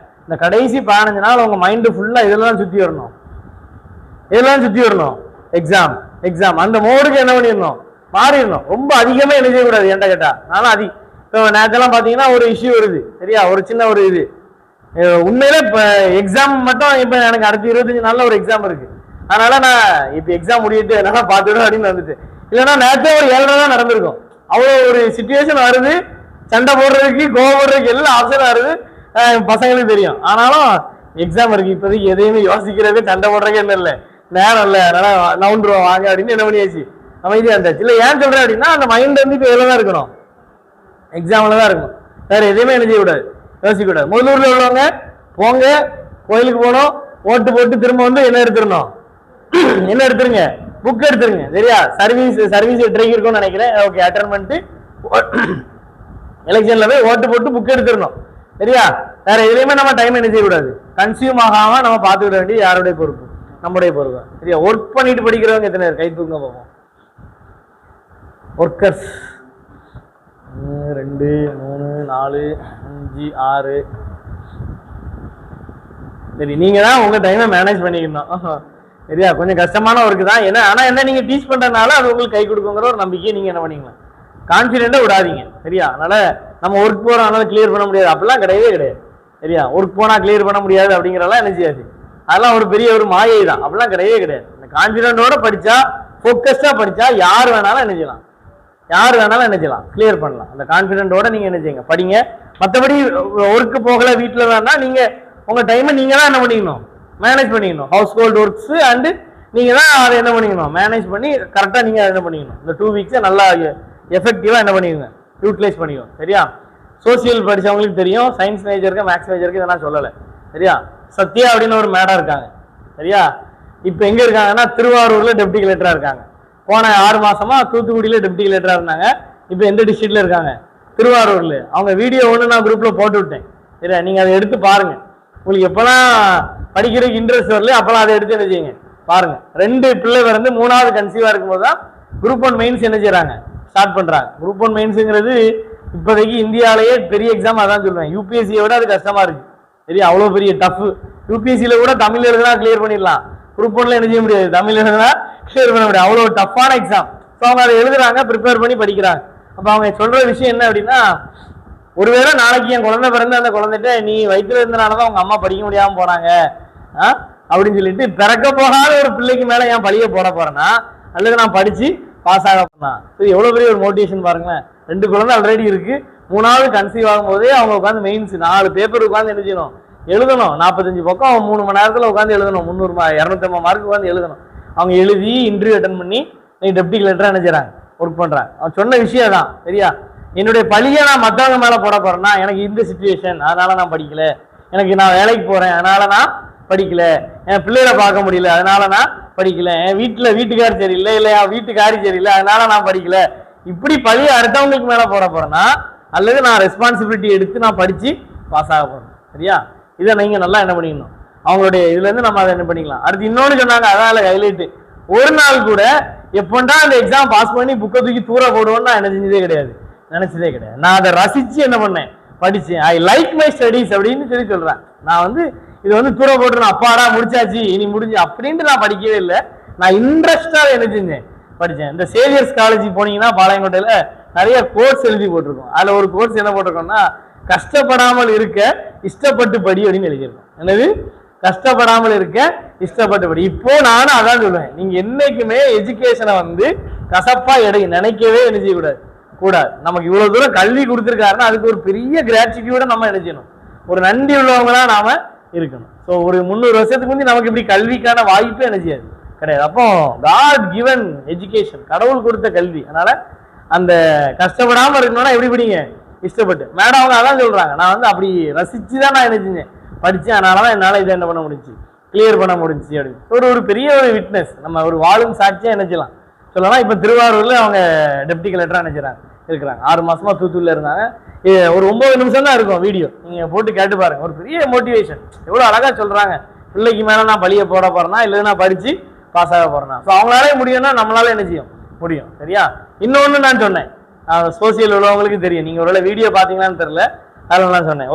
இந்த கடைசி 15 நாள் உங்க மைண்டு ஃபுல்லா இதெல்லாம் சுத்தி வரணும். எக்ஸாம் அந்த மோடுக்கு என்ன பண்ணிடணும், மாறிடணும். ரொம்ப அதிகமா என்ன செய்யக்கூடாது. என்கிட்ட கேட்டா நானும் இப்போ நேரத்தெல்லாம் பாத்தீங்கன்னா ஒரு இஷ்யூ வருது, சரியா? ஒரு சின்ன ஒரு இது உண்மையில இப்ப எக்ஸாம் மட்டும் இப்ப எனக்கு அடுத்த 25 நாள்ல ஒரு எக்ஸாம் இருக்கு. அதனால நான் இப்ப எக்ஸாம் முடியிட்டு என்னால பாத்துடும் அப்படின்னு வந்துட்டு, இல்லைன்னா நேரத்தே ஒரு 7 தான் நடந்திருக்கும். அவ்வளவு ஒரு சிச்சுவேஷன் வருது, சண்டை போடுறதுக்கு கோவப்படுறதுக்கு எல்லாம் ஆப்ஷன் வருது, பசங்களுக்கு தெரியும். ஆனாலும் எக்ஸாம் இருக்கு, இப்போதைக்கு எதையுமே யோசிக்கிறதே சண்டை போடுறதுக்கு என்ன இல்லை, நேரம் இல்லை, அதனால நவுண்டுருவோம் வாங்க அப்படின்னு என்ன பண்ணியாச்சு, அமைதியா இருந்தாச்சு. இல்லை ஏன் சொல்றேன் அப்படின்னா அந்த மைண்ட் வந்து இப்போ எவ்வளோ தான் இருக்கணும், எக்ஸாம்ல தான் இருக்கணும். வேற எதையுமே என்ன செய்யக்கூடாது, யோசிக்கக்கூடாது. முதலூர்ல உள்ளவங்க போங்க, கோயிலுக்கு போகணும், ஓட்டு போட்டு திரும்ப வந்து என்ன எடுத்துடணும், என்ன எடுத்துருங்க, புக் எடுத்துருங்க. சரியா? சர்வீஸ் ட்ரைக் இருக்கும்னு நினைக்கிறேன். ஓகே, அட்டன் பண்ணிட்டு எலெக்ஷன்ல போய் ஓட்டு போட்டு புக் எடுத்துடணும். சரியா? வேற எதுலையுமே நம்ம டைம் என்ன செய்யக்கூடாது, கன்சியூம் ஆகாம நம்ம பார்த்துக்கிட வேண்டிய யாருடைய பொறுப்பு, நம்முடைய பொறுப்பு. சரியா? ஒர்க் பண்ணிட்டு படிக்கிறவங்க எத்தனை பேர் கை தூங்க பார்ப்போம். ஒர்க்கர்ஸ் 1 2 3 4 5 6. சரி, நீங்க தான் உங்க டைமை மேனேஜ் பண்ணிக்கணும். சரியா? கொஞ்சம் கஷ்டமான ஒர்க்கு தான். ஏன்னா ஆனா என்ன, நீங்க டீச் பண்றதுனால அது உங்களுக்கு கை கொடுக்குங்கிற ஒரு நம்பிக்கையை நீங்க என்ன பண்ணிக்கலாம், கான்ஃபிடென்ட்டா விடாதீங்க. சரியா? அதனால நம்ம ஒர்க் போறோம் அதனால கிளியர் பண்ண முடியாது அப்படிலாம் கிடையவே கிடையாது. சரியா? ஒர்க் போனா கிளியர் பண்ண முடியாது அப்படிங்கிறதெல்லாம் என்ன செய்யாது, அதெல்லாம் ஒரு பெரிய ஒரு மாயை தான். அப்படிலாம் கிடையவே கிடையாது. இந்த கான்ஃபிடென்ட்டோட படிச்சா, ஃபோக்கஸ்டா படிச்சா யார் வேணாலும் என்ன செய்யலாம், கிளியர் பண்ணலாம். அந்த கான்ஃபிடென்ட்டோட நீங்க என்ன செய்யுங்க, படிங்க. மற்றபடி ஒர்க்கு போகல, வீட்டில் வேணா நீங்க உங்க டைமை நீங்க தான் என்ன பண்ணிக்கணும், மேனேஜ் பண்ணிக்கணும். ஹவுஸ் ஹோல்ட் ஒர்க்ஸ் அண்ட் நீங்க தான் அதை என்ன பண்ணிக்கணும், மேனேஜ் பண்ணி கரெக்டாக நீங்க என்ன பண்ணிக்கணும். இந்த 2 வீக்ஸை நல்லா எஃபெக்டிவா என்ன பண்ணிக்கோங்க, யூட்டிலைஸ் பண்ணிக்கணும். சரியா? சோசியல் படிச்சவங்களுக்கு தெரியும், சயின்ஸ் மேஜருக்கு மேக்ஸ் மேஜருக்கு இதெல்லாம் சொல்லலை. சரியா? சத்யா அப்படின்னு ஒரு மேடம் இருக்காங்க. சரியா? இப்போ எங்க இருக்காங்கன்னா திருவாரூர்ல டெப்டி கலெக்டரா இருக்காங்க. போன 6 மாசமா தூத்துக்குடியில டெப்டி கலெக்டரா இருந்தாங்க. இப்போ எந்த டிஸ்ட்ரிக்ட்ல இருக்காங்க, திருவாரூர்ல. அவங்க வீடியோ ஒன்று நான் குரூப்ல போட்டு விட்டேன். சரியா? நீங்க அதை எடுத்து பாருங்க. உங்களுக்கு எப்பெல்லாம் படிக்கிறதுக்கு இன்ட்ரெஸ்ட் வரல அப்பெல்லாம் அதை எடுத்து என்ன செய்யுங்க பாருங்க. 2 பிள்ளை பிறந்து 3வது கன்சீவா இருக்கும்போது தான் குரூப் 1 மெயின்ஸ் என்ன செய்யறாங்க, ஸ்டார்ட் பண்றாங்க. குரூப் 1 மெயின்ஸுங்கிறது இப்போதைக்கு இந்தியாவிலேயே பெரிய எக்ஸாம். அதான் சொல்லுவேன், யூபிஎஸ்சியை விட அது கஷ்டமா இருக்கு. சரியா? அவ்வளோ பெரிய டஃப். யூபிஎஸ்சியில கூட தமிழ் எழுதுனா கிளியர் பண்ணிடலாம், குரூப் 1ல என்ன செய்ய முடியாது, தமிழ் எழுதுனா கிளியர் பண்ண முடியாது. அவ்வளோ டஃப்பான எக்ஸாம். ஸோ அவங்க அதை எழுதுறாங்க, ப்ரிப்பேர் பண்ணி படிக்கிறாங்க. அப்போ அவங்க சொல்ற விஷயம் என்ன அப்படின்னா, ஒருவேளை நாளைக்கு என் குழந்தை பிறந்து அந்த குழந்தைகிட்ட நீ வயிற்றுல இருந்தனாலதான் உங்க அம்மா படிக்க முடியாம போறாங்க அப்படின்னு சொல்லிட்டு பிறக்க போகாத ஒரு பிள்ளைக்கு மேல என் பழிய போட போறேன்னா, அல்லது நான் படிச்சு பாஸ் ஆக போனா, சரி எவ்வளவு பெரிய ஒரு மோட்டிவேஷன் பாருங்களேன். 2 குழந்தை ஆல்ரெடி இருக்கு, 3வது கன்சீவ் ஆகும் போதே அவங்க உட்காந்து மெயின்ஸ் 4 பேப்பர் உட்காந்து என்ன செய்யணும், எழுதணும். 45 பக்கம் 3 மணி நேரத்துல உட்காந்து எழுதணும். 300 250 மார்க் உட்காந்து எழுதணும். அவங்க எழுதி இன்டர்வியூ அட்டன் பண்ணி நீ டெப்டி கலெக்டரா என்ன செய்றாங்க, ஒர்க் பண்றாங்க. அவன் சொன்ன விஷயம் தான். சரியா? என்னுடைய பழியை நான் மற்றவங்க மேல போட போறேன்னா, எனக்கு இந்த சிச்சுவேஷன் அதனால நான் படிக்கல, எனக்கு நான் வேலைக்கு போறேன் அதனால நான் படிக்கல, என் பிள்ளைகளை பார்க்க முடியல அதனால நான் படிக்கல, என் வீட்டுக்காரி சரியில்லை, இல்ல என் வீட்டுக்காரி சரியில்லை அதனால நான் படிக்கல, இப்படி பழியை அடுத்தவங்களுக்கு மேல போட போறேன்னா, அல்லது நான் ரெஸ்பான்சிபிலிட்டி எடுத்து நான் படிச்சு பாஸ் ஆக போறேன். சரியா? இதை நீங்க நல்லா என்ன பண்ணிக்கணும், அவங்களுடைய இதுல இருந்து நம்ம அதை என்ன பண்ணிக்கலாம். அடுத்து இன்னொன்னு சொன்னாங்க, அதனால ஹைலைட், ஒரு நாள் கூட எப்பண்டா அந்த எக்ஸாம் பாஸ் பண்ணி புக்கை தூக்கி தூர போடுவோன்னு நான் என்ன செஞ்சதே கிடையாது, நினைச்சதே கிடையாது. நான் அதை ரசிச்சு என்ன பண்ணேன், படிச்சேன். ஐ லைக் மை ஸ்டடீஸ் அப்படின்னு சொல்றேன். நான் வந்து இது வந்து தூர போட்டு நான் அப்பாடா முடிச்சாச்சு இனி முடிஞ்சு அப்படின்ட்டு நான் படிக்கவே இல்லை. நான் இன்ட்ரெஸ்டா என்ன செஞ்சேன், படித்தேன். இந்த சேவியர்ஸ் காலேஜ் போனீங்கன்னா பாளையங்கோட்டையில நிறைய கோர்ஸ் எழுதி போட்டிருக்கோம். அதுல ஒரு கோர்ஸ் என்ன போட்டிருக்கோம்னா, கஷ்டப்படாமல் இருக்க இஷ்டப்பட்டு படி அப்படின்னு எழுதியிருக்கோம். என்னது, கஷ்டப்படாமல் இருக்க இஷ்டப்பட்டு படி. இப்போ நானும் அதான் சொல்லுவேன், நீங்க என்னைக்குமே எஜுகேஷனை வந்து கசப்பா நினைக்கவே என்ன செய்யக்கூடாது, கூடாது. நமக்கு இவ்வளவு தூரம் கல்வி கொடுத்துருக்காருன்னா அதுக்கு ஒரு பெரிய கிராட்டிடியூட நம்ம என்ன செய்யணும், ஒரு நன்றி உள்ளவங்களா நாம இருக்கணும். ஸோ ஒரு 300 வருஷத்துக்கு முந்தி நமக்கு இப்படி கல்விக்கான வாய்ப்பே என்ன செய்யாது, கிடையாது. அப்போ காட் கிவன் எஜுகேஷன், கடவுள் கொடுத்த கல்வி. அதனால அந்த கஷ்டப்படாம இருக்கணும்னா எப்படி படிங்க, இஷ்டப்பட்டு. மேடம் அவங்க அதான் சொல்றாங்க, நான் வந்து அப்படி ரசிச்சுதான் நான் என்ன செஞ்சேன், படிச்சேன், அதனாலதான் என்னால இதை என்ன பண்ண முடிஞ்சு, கிளியர் பண்ண முடிஞ்சு அப்படின்னு ஒரு பெரிய ஒரு விட்னஸ், நம்ம ஒரு வாழும் சாட்சியா என்ன செய்யலாம் சொல்லலாம். இப்ப திருவாரூர்ல அவங்க டெப்டி கலெக்டரா நினைச்சாங்க இருக்கிறாங்க, 6 மாசமா தூத்துக்குள்ள இருந்தாங்க. ஒரு 9 நிமிஷம் தான் இருக்கும் வீடியோ, நீங்க போட்டு கேட்டு பாருங்க. ஒரு பெரிய மோட்டிவேஷன், எவ்வளவு அழகா சொல்றாங்க. பிள்ளைக்கு மேல நான் பழிய போட போறேன்னா இல்ல நான் படிச்சு பாஸ் ஆக போறேன்னா, அவங்களாலே முடியும்னா நம்மளால என்ன செய்யும் முடியும். சரியா? இன்னொன்னு நான் சொன்னேன், சோசியல் உள்ளவங்களுக்கு தெரியும், நீங்க ஒருவேளை வீடியோ பாத்தீங்களான்னு தெரியல, அதில் நான் சொன்னேன்,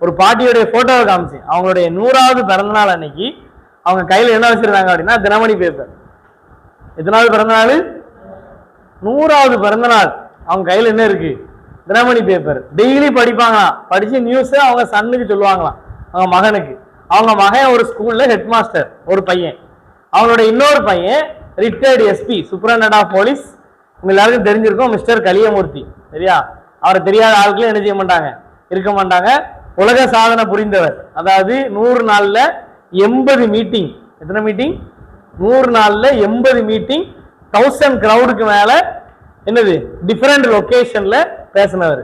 ஒரு பாட்டியோடைய போட்டோவை காமிச்சேன். அவங்களுடைய 100வது பிறந்தநாள் அன்னைக்கு அவங்க கையில என்ன வச்சிருந்தாங்க அப்படின்னா தினமணி பேப்பர். எத்தனாவது பிறந்தநாள்? 100வது பிறந்தநாள். அவங்க கையில என்ன இருக்கு? தினமணி பேப்பர். டெய்லி படிப்பாங்களாம், படிச்சு நியூஸ் அவங்க சன்னுக்கு சொல்லுவாங்களாம், அவங்க மகனுக்கு. அவங்க மகன் ஒரு ஸ்கூல்ல ஹெட் மாஸ்டர் ஒரு பையன், அவங்களோட இன்னொரு பையன் retired SP superintendent of police. உங்க எல்லாருக்கும் தெரிஞ்சிருக்கும் மிஸ்டர் கலியமூர்த்தி. சரியா? அவரை தெரியாத ஆட்களும் என்ன செய்ய மாட்டாங்க, இருக்க மாட்டாங்க. உலக சாதனை புரிந்தவர். அதாவது 100 நாள்ல 80 மீட்டிங். எத்தனை மீட்டிங்? 100 நாள்ல 80 மீட்டிங், 1000 கிரௌடுக்கு மேல என்னது டிஃபரெண்ட் லொகேஷன்ல பேசினவர்.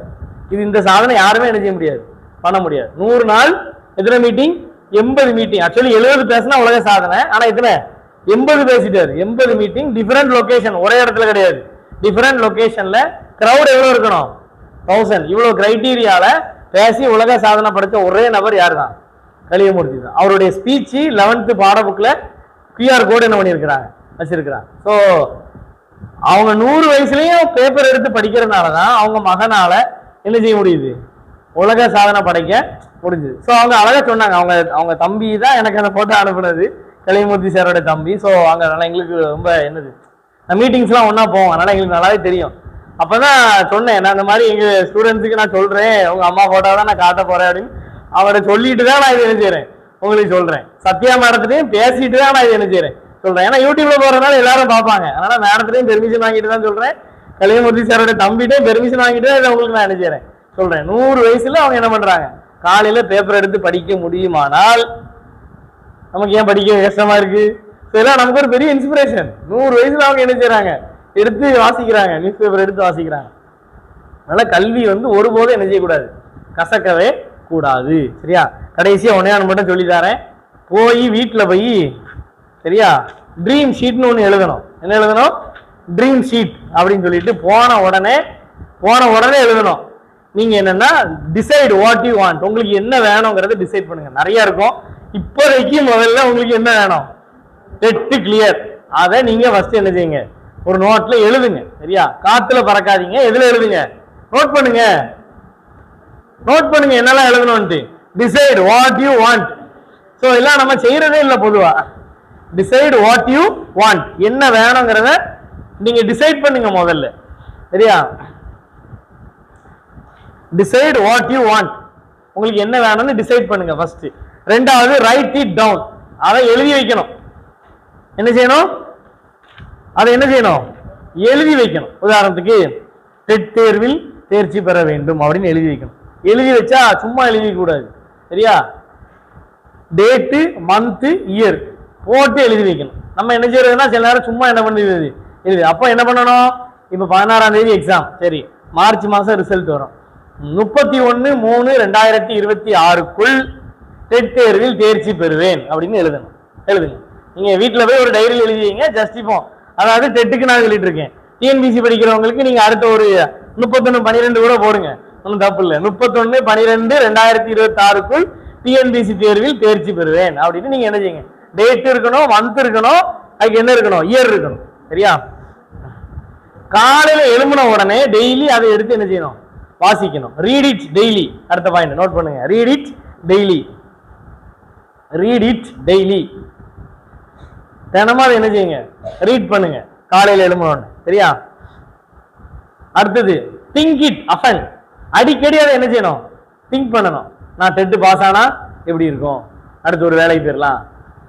இது இந்த சாதனை யாருமே என்ன செய்ய முடியாது, பண்ண முடியாது. 100 நாள் எத்தனை மீட்டிங்? 80 மீட்டிங். ஆக்சுவலி 70 பேசினா உலக சாதனை, ஆனா எத்தனை? 80 பேசிட்டாரு. 80 மீட்டிங், டிஃபரெண்ட் லொகேஷன், ஒரே இடத்துல கிடையாது, டிஃபரெண்ட் லொகேஷன்ல. கிரௌட் எவ்வளவு இருக்கணும்? 1000. இவ்வளவு கிரைட்டீரியால பேசி உலக சாதனை படைச்ச ஒரே நபர் யாரு தான்? கலியமூர்த்தி தான். அவருடைய ஸ்பீச் 11th பாட புக்ல QR கோடு என்ன பண்ணிருக்கிறாங்க, வச்சிருக்கிறாங்க. ஸோ அவங்க 100 வயசுலயும் பேப்பர் எடுத்து படிக்கிறதுனாலதான் அவங்க மகனால என்ன செய்ய முடியுது, உலக சாதனை படைக்க முடிஞ்சது. ஸோ அவங்க அழகா சொன்னாங்க, அவங்க தம்பி தான் எனக்கு அந்த போட்டோ அனுப்புனது, கலியமூர்த்தி சாரோட தம்பி. ஸோ அங்க எங்களுக்கு ரொம்ப என்னது, மீட்டிங்ஸ்லாம் ஒன்னா போவோம், அதனால எங்களுக்கு நல்லாவே தெரியும். அப்பதான் சொன்னேன், நான் இந்த மாதிரி எங்க ஸ்டூடெண்ட்ஸுக்கு நான் சொல்றேன், உங்க அம்மா போட்டோ தான் நான் காட்ட போறேன் அப்படின்னு. அவரை சொல்லிட்டு தான் நான் இது என்ன செய்யறேன் உங்களுக்கு சொல்றேன். சத்யா மேடத்திலையும் பேசிட்டு தான் நான் இது என்ன செய்யறேன் சொல்றேன். ஏன்னா யூடியூப்ல போறதுனால எல்லாரும் பார்ப்பாங்க, அதனால மேடத்திலையும் பெர்மிஷன் வாங்கிட்டு தான் சொல்றேன், கலியமூர்த்தி சாரோட தம்பிட்டையும் பெர்மிஷன் வாங்கிட்டு தான் உங்களுக்கு நான் என்ன செய்யறேன் சொல்றேன். 100 வயசுல அவங்க என்ன பண்றாங்க, காலையில பேப்பர் எடுத்து படிக்க முடியுமானால் நமக்கு ஏன் படிக்க கஷ்டமா இருக்கு? இதெல்லாம் நமக்கு ஒரு பெரிய இன்ஸ்பிரேஷன். 100 வயசுல அவங்க என்ன செய்யறாங்க, எடுத்து வாசிக்கிறாங்க, நியூஸ் பேப்பர் எடுத்து வாசிக்கிறாங்க. அதனால கல்வி வந்து ஒருபோதும் என்ன செய்யக்கூடாது, கசக்கவே கூடாது. சரியா? கடைசியா ஒன்னே மட்டும் சொல்லி தரேன், போய் வீட்டுல போய் சரியா ட்ரீம் ஷீட்னு ஒண்ணு எழுதணும். என்ன எழுதணும்? ட்ரீம் ஷீட் அப்படின்னு சொல்லிட்டு போன உடனே எழுதணும். நீங்க என்னன்னா டிசைட் வாட் யூ வாண்ட், உங்களுக்கு என்ன வேணுங்கிறத டிசைட் பண்ணுங்க. நிறைய இருக்கும், இப்போதைக்கு முதல்ல உங்களுக்கு என்ன வேணும், டெட் கிளியர். அதை நீங்க ஃபர்ஸ்ட் என்ன செய்யுங்க, ஒரு நோட்ல எழுதுங்க. சரியா? காத்துல பறக்காதீங்க, எதுல எழுதுங்க, நோட் பண்ணுங்க. என்னெல்லாம் எழுதணும்ட்டு. Decide what you want. So எல்லாம் நம்ம செய்யறதே இல்ல பொதுவா. டிசைட் வாட் யூ வாண்ட், என்ன வேணுங்கிறத நீங்க டிசைட் பண்ணுங்க முதல்ல. சரியா? டிசைட் வாட் யூ வாண்ட், உங்களுக்கு என்ன வேணும்னு டிசைட் பண்ணுங்க ஃபர்ஸ்ட். ரெண்டாவது ரைட் இட் டவுன், அதை எழுதி வைக்கணும். என்ன செய்யணும், அதை என்ன செய்யணும், எழுதி வைக்கணும். உதாரணத்துக்கு டெட் தேர்வில் தேர்ச்சி பெற வேண்டும் அப்படின்னு எழுதி வைக்கணும். எழுதி வச்சா சும்மா எழுதி கூடாது. சரியா? டேட்டு, மந்த், இயர் போட்டு எழுதி வைக்கணும். நம்ம என்ன செய்யறதுன்னா சில நேரம் சும்மா என்ன பண்ணுறது எழுதி. அப்போ என்ன பண்ணணும், இப்ப 16ஆம் தேதி எக்ஸாம், சரி மார்ச் மாசம் ரிசல்ட் வரும், 31/3/2026க்குள் டெட் தேர்வில் தேர்ச்சி பெறுவேன் அப்படின்னு எழுதுங்க. நீங்க வீட்டுல போய் ஒரு டைரியில் எழுதிங்க. ஜஸ்ட் இப்போ அதாவது டெட்டுக்கு நான் சொல்லிட்டு இருக்கேன், டிஎன்பிசி படிக்கிறவங்களுக்கு நீங்க அடுத்த ஒரு 31/12 கூட போடுங்க, ஒன்றும் தப்பு இல்லை. 31/12/2026க்குள் டிஎன்பிசி தேர்வில் தேர்ச்சி பெறுவேன் அப்படின்னு நீங்க என்ன செய்யுங்க. டேட் இருக்கணும், மந்த் இருக்கணும், அதுக்கு என்ன இருக்கணும், இயர் இருக்கணும். சரியா? காலையில எழும்பின உடனே டெய்லி அதை எடுத்து என்ன செய்யணும், வாசிக்கணும். Read it daily. அடுத்த பாயிண்ட் நோட் பண்ணுங்க, ரீட் இட் டெய்லி. தினமும் அதை என்ன செய்யுங்க, ரீட் பண்ணுங்க காலையில எழும்பின உடனே. சரியா? அடுத்தது திங்க் இட் அஃபன், அடிக்கடி அதை என்ன செய்யணும், திங்க் பண்ணணும். நான் டெட் பாஸ் ஆனா எப்படி இருக்கும், அடுத்து ஒரு வேலைக்கு போயிடலாம்,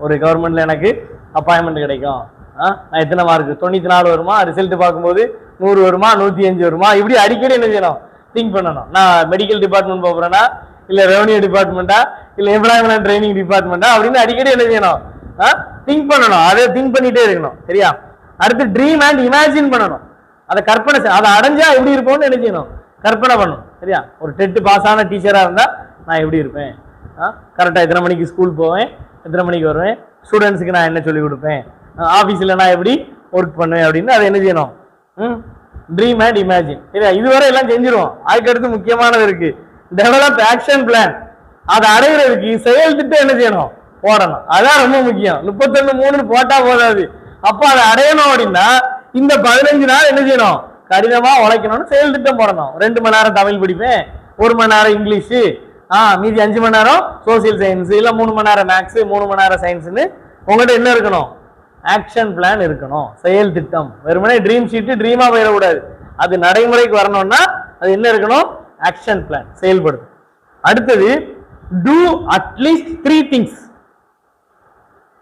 ஒரு கவர்மெண்ட்ல எனக்கு அப்பாயின்மெண்ட் கிடைக்கும், நான் எத்தனை மார்க் 94 வருமா, ரிசல்ட் பார்க்கும்போது 100 வருமா, 105 வருமா, இப்படி அடிக்கடி என்ன செய்யணும், திங்க் பண்ணணும். நான் மெடிக்கல் டிபார்ட்மெண்ட் போறேன்னா, இல்ல ரெவன்யூ டிபார்ட்மெண்டா, இல்ல எம்ப்ளாய்மெண்ட் அண்ட் ட்ரைனிங் டிபார்ட்மெண்டா அப்படின்னு அடிக்கடி என்ன செய்யணும், திங்க் பண்ணணும். அதை திங்க் பண்ணிட்டே இருக்கணும். சரியா? அடுத்து ட்ரீம் அண்ட் இமேஜின் பண்ணணும். அதை கற்பனை அதை அடைஞ்சா எப்படி இருப்போம்னு என்ன செய்யணும், கற்பனை பண்ணணும். சரியா? ஒரு டெட்டு பாஸ் ஆன டீச்சரா இருந்தா நான் எப்படி இருப்பேன், கரெக்டா எத்தனை மணிக்கு ஸ்கூல் போவேன், எத்தனை மணிக்கு வருவேன், ஸ்டூடெண்ட்ஸுக்கு நான் என்ன சொல்லி கொடுப்பேன், ஆஃபீஸில் நான் எப்படி ஒர்க் பண்ணுவேன் அப்படின்னு அதை என்ன செய்யணும், ட்ரீம் அண்ட் இமேஜின். சரியா? இதுவரை எல்லாம் செஞ்சிருவோம். அதுக்கடுத்து முக்கியமானது இருக்கு, டெவலப் ஆக்ஷன் பிளான். அதை அடைகிறதுக்கு செயல் திட்டம் என்ன செய்யணும், போடணும். அதான் ரொம்ப முக்கியம். 31/3 போட்டா போதாது. அப்ப அதை அடையணும் அப்படின்னா இந்த 15 நாள் என்ன செய்யணும், கடினமா உழைக்கணும்னு செயல் திட்டம் போடணும். 2 மணி நேரம் தமிழ் படிப்பேன், 1 மணி நேரம் இங்கிலீஷு, மீதி 5 மணி நேரம் சோசியல் சயின்ஸ், இல்ல 3 மணி நேரம் மேக்ஸ், 3 மணி நேரம் சயின்ஸ்னு உங்கள்கிட்ட என்ன இருக்கணும், ஆக்ஷன் பிளான் இருக்கணும், செயல் திட்டம். வெறுமனே ட்ரீம் ஷீட் ட்ரீமா போயிடக்கூடாது. அது நடைமுறைக்கு வரணும்னா அது என்ன இருக்கணும், ஆக்ஷன் பிளான், செயல்படுது. அடுத்தது do at least 3 things.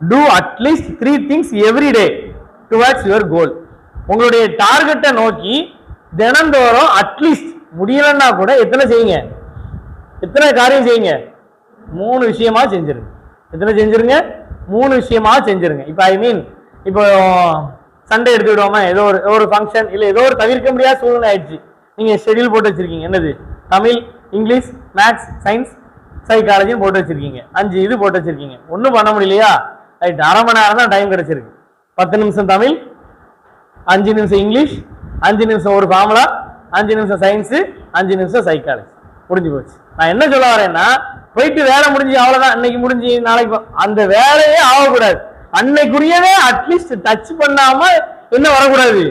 Do at least 3 things every day towards your goal. உங்களுடைய டார்கெட்டை நோக்கி தினந்தோறும் அட்லீஸ்ட் முடியலன்னா கூட எத்தனை செய்யுங்க, எத்தனை காரியம் செய்யுங்க, 3 விஷயமா செஞ்சிருங்க. எத்தனை செஞ்சிருங்க, 3 விஷயமா செஞ்சிருங்க. இப்போ ஐ மீன் இப்போ சண்டே எடுத்துக்கிடுவோமா, ஏதோ ஒரு ஃபங்க்ஷன் இல்லை ஏதோ ஒரு தவிர்க்க முடியாத சூழ்நிலை ஆயிடுச்சு. நீங்க ஷெடியூல் போட்டு வச்சிருக்கீங்க, என்னது தமிழ், இங்கிலீஷ், மேக்ஸ், சயின்ஸ், சைக்காலஜின்னு போட்டு வச்சிருக்கீங்க. 5 இது போட்டு வச்சிருக்கீங்க. ஒன்றும் பண்ண முடியலையா, ரைட், அரை மணி நேரம் தான் டைம் கிடைச்சிருக்கு. 10 நிமிஷம் தமிழ், 5 நிமிஷம் இங்கிலீஷ், 5 நிமிஷம் ஒரு ஃபார்முலா, 5 நிமிஷம் சயின்ஸ், 5 நிமிஷம் சைக்காலஜி, முடிஞ்சு போச்சு. நான் என்ன சொல்ல வரேன்னா, போயிட்டு வேலை முடிஞ்சு அவ்வளவுதான், இன்னைக்கு முடிஞ்சு நாளைக்கு அந்த வேலையே ஆகக்கூடாது. அன்னைக்குரியவே அட்லீஸ்ட் டச் பண்ணாம என்ன வரக்கூடாது,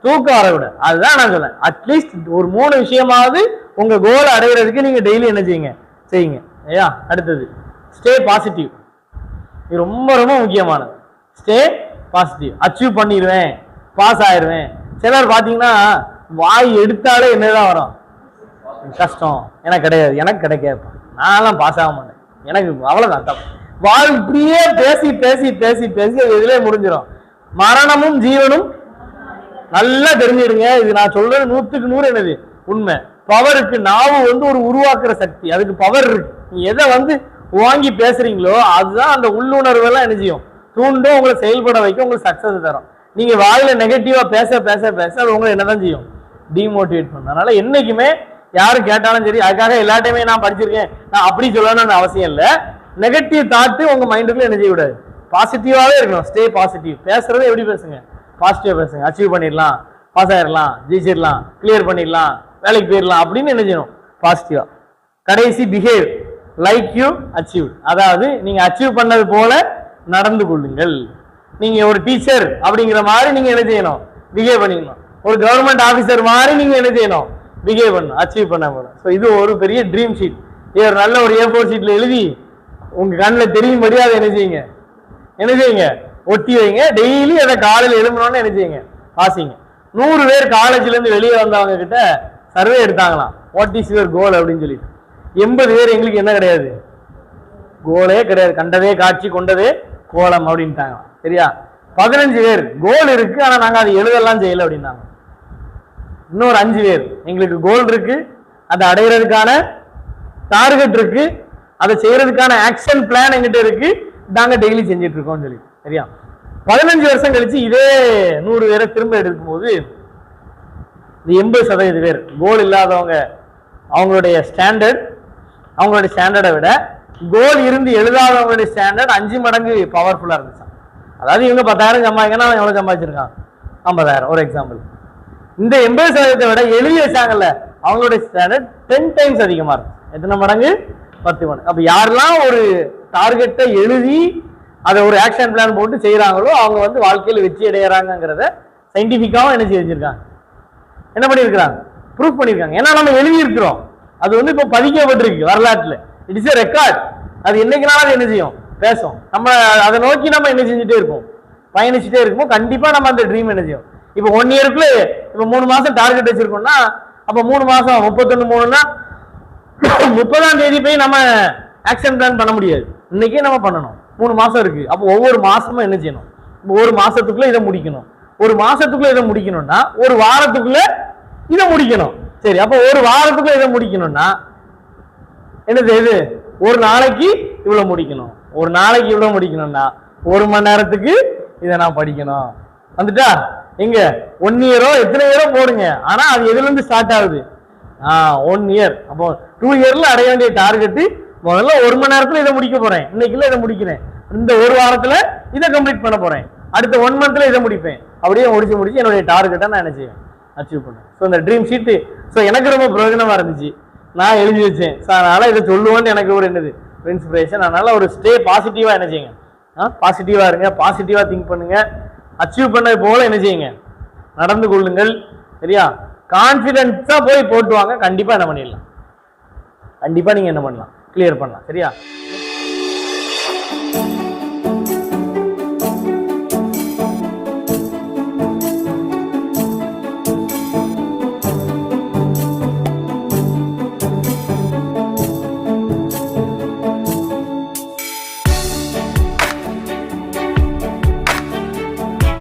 தூக்கம் வரக்கூடாது. அதுதான் நான் சொல்றேன். அட்லீஸ்ட் ஒரு 3 விஷயமாவது உங்க கோல் அடைகிறதுக்கு நீங்க டெய்லி என்ன செய்யுங்க. ஐயா, அடுத்தது ஸ்டே பாசிட்டிவ். இது ரொம்ப ரொம்ப முக்கியமானது. Stay positive. அச்சீவ் பண்ணிடுவேன், பாஸ் ஆயிடுவேன். சிலர் பாத்தீங்கன்னா வாய் எடுத்தாலே என்னதான் வரும், கஷ்டம் எனக்கு கிடையாது, எனக்கு கிடைக்காது, நான்லாம் பாஸ் ஆக மாட்டேன், எனக்கு அவ்வளவுதான் தப்பு. வாழ் இப்படியே பேசி பேசி பேசி பேசி இதுல முடிஞ்சிடும். மரணமும் ஜீவனும் நல்லா தெரிஞ்சிடுங்க. இது நான் சொல்றது 100க்கு 100 என்னது உண்மை. பவருக்கு நாவு ஒரு உருவாக்குற சக்தி, அதுக்கு பவர் இருக்கு. நீங்க எதை வாங்கி பேசுறீங்களோ அதுதான் அந்த உள்ளுணர்வு எல்லாம் என்ன செய்யும், தூண்டும், உங்களை செயல்பட வைக்க, உங்களுக்கு சக்சஸ் தரும். நீங்க வாயில நெகட்டிவா பேச பேச பேச அது உங்களை என்னதான் செய்யும், டிமோட்டிவேட் பண்ணும். அதனால என்னைக்குமே யாரு கேட்டாலும் சரி, அதுக்காக எல்லா டைமே நான் படிச்சிருக்கேன் நான் அப்படி சொல்லணும்னு அவசியம் இல்லை. நெகட்டிவ் தாட்டு உங்க மைண்டுக்குள்ள என்ன செய்யக்கூடாது, பாசிட்டிவாவே இருக்கணும். Stay positive. பேசுறதை எப்படி பேசுங்க, பாசிட்டிவா பேசுங்க. அச்சீவ் பண்ணிடலாம், பாஸ் ஆயிடலாம், ஜெயிச்சிடலாம், கிளியர் பண்ணிடலாம், வேலைக்கு போயிடலாம் அப்படின்னு என்ன செய்யணும், பாசிட்டிவா. கடைசி பிஹேவ் லைக் யூ அச்சீவ். அதாவது நீங்க அச்சீவ் பண்ணது போல நடந்து கொள்ளுங்கள். நீங்க ஒரு டீச்சர் அப்படிங்கிற மாதிரி நீங்க என்ன செய்யணும், பிஹேவ் பண்ணிக்கணும். ஒரு கவர்மெண்ட் ஆபீசர் மாதிரி நீங்க என்ன செய்யணும், பிஹேவ் பண்ணணும், அச்சீவ் பண்ண போல. ஸோ இது ஒரு பெரிய ட்ரீம் ஷீட். இது ஒரு நல்ல ஒரு A4 ஷீட்ல எழுதி உங்க கண்ணில் தெரியும்படி அதை என்ன செய்யுங்க, ஒட்டி வைங்க. டெய்லி அதை காலையில் எழும்பணும்னு என்ன செய்யுங்க, வாசிங்க. 100 பேர் காலேஜ்ல இருந்து வெளியே வந்தவங்க கிட்ட சர்வே எடுத்தாங்களாம், வாட் இஸ் யுவர் கோல் அப்படின்னு சொல்லிட்டு. 80 பேர் எங்களுக்கு என்ன கிடையாது, கோலே கிடையாது, கண்டதே காட்சி கொண்டதே கோலம் அப்படின்ட்டாங்க. சரியா? 15 பேர் கோல் இருக்கு, ஆனா நாங்க அதை எழுதலாம் செய்யல அப்படின்னாங்க. இன்னொரு 5 பேர் எங்களுக்கு கோல் இருக்கு, அதை அடைகிறதுக்கான டார்கெட் இருக்கு, அதை செய்யறதுக்கான ஆக்ஷன் பிளான் எங்கிட்ட இருக்கு, நாங்க டெய்லி செஞ்சுட்டு இருக்கோம்னு சொல்லி. சரியா? 15 வருஷம் கழிச்சு இதே 100 பேரை திரும்ப எடுக்கும் போது இந்த 80% பேர் கோல் இல்லாதவங்க, அவங்களுடைய ஸ்டாண்டர்டை விட கோல் இருந்து எழுதாதவங்களுடைய ஸ்டாண்டர்ட் 5 மடங்கு பவர்ஃபுல்லா இருந்துச்சு. அதாவது இவங்க 10,000 சம்பாதிக்கனா எவ்வளவு சம்பாதிச்சிருக்காங்க, 50,000 ஒரு எக்ஸாம்பிள். இந்த 80% விட எழுதி வச்சாங்கல்ல அவங்களுடைய ஸ்டாண்டர்ட் 10 டைம்ஸ் அதிகமா இருக்கும். எத்தனை மடங்கு, 10 மடங்கு. அப்ப யாரெல்லாம் ஒரு டார்கெட்டை எழுதி அதை ஒரு ஆக்ஷன் பிளான் போட்டு செய்யறாங்களோ அவங்க வாழ்க்கையில் வெற்றி அடையறாங்கிறத சயின்டிபிக்காவும் என்ன செஞ்சிருக்காங்க, என்ன பண்ணிருக்காங்க, ப்ரூஃப் பண்ணிருக்காங்க. ஏன்னா நம்ம எழுதி இருக்கிறோம், அது இப்ப பதிக்கப்பட்டிருக்கு வரலாற்றுல. It is a record. அது என்னைக்குனாலும் அது என்ன செய்யும், பேசும். நம்ம அதை நோக்கி நம்ம என்ன செஞ்சுட்டே இருப்போம், பயணிச்சுட்டே இருக்கும். கண்டிப்பா நம்ம அந்த ட்ரீம் என்ன செய்யும். இப்ப 1 இயருக்குள்ள இப்ப 3 மாசம் டார்கெட் வச்சிருக்கோம்னா அப்ப 3 மாசம் 31/3னா 30ஆம் தேதி போய் நம்ம ஆக்ஷன் பிளான் பண்ண முடியாது. இன்னைக்கே நம்ம பண்ணணும். 3 மாசம் இருக்கு. அப்போ ஒவ்வொரு மாசமும் என்ன செய்யணும், ஒரு மாசத்துக்குள்ள இதை முடிக்கணும். ஒரு மாசத்துக்குள்ள இதை முடிக்கணும்னா ஒரு வாரத்துக்குள்ள இதை முடிக்கணும். சரி, அப்ப ஒரு வாரத்துக்குள்ள இதை முடிக்கணும்னா என்னது, இது ஒரு நாளைக்கு இவ்வளவு முடிக்கணும். ஒரு நாளைக்கு இவ்வளவு முடிக்கணும்னா 1 மணி நேரத்துக்கு இதை நான் படிக்கணும். வந்துட்டா எங்க 1 இயரோ எத்தனை இயரோ போடுங்க, ஆனா அது எதுல இருந்து ஸ்டார்ட் ஆகுது? 1 இயர். அப்போ 2 இயர்ல அடைய வேண்டிய டார்கெட் முதல்ல 1 மணி நேரத்துல இதை முடிக்க போறேன், இன்னைக்குல இதை முடிக்கிறேன், இந்த 1 வாரத்துல இதை கம்ப்ளீட் பண்ண போறேன், அடுத்த 1 மந்த்ல இதை முடிப்பேன், அப்படியே முடிச்சு என்னுடைய டார்கெட்டை நான் என்ன செய்வேன், அச்சீவ் பண்ணேன். ஸோ இந்த ட்ரீம் ஷீட் ஸோ எனக்கு ரொம்ப பிரயோஜனமா இருந்துச்சு, நான் எழுதி வச்சேன். ஸோ அதனால இதை சொல்லுவோன்னு எனக்கு ஒரு என்னது இன்ஸ்பிரேஷன். அதனால ஒரு ஸ்டே பாசிட்டிவா என்ன செய்யுங்க, பாசிட்டிவா இருங்க, பாசிட்டிவா திங்க் பண்ணுங்க, அச்சீவ் பண்ணது போல என்ன செய்யுங்க, நடந்து கொள்ளுங்கள். சரியா? கான்பிடன்ஸா போய் போட்டுவாங்க, கண்டிப்பா என்ன பண்ணிடலாம், கண்டிப்பா நீங்க என்ன பண்ணலாம், கிளியர் பண்ணலாம். சரியா?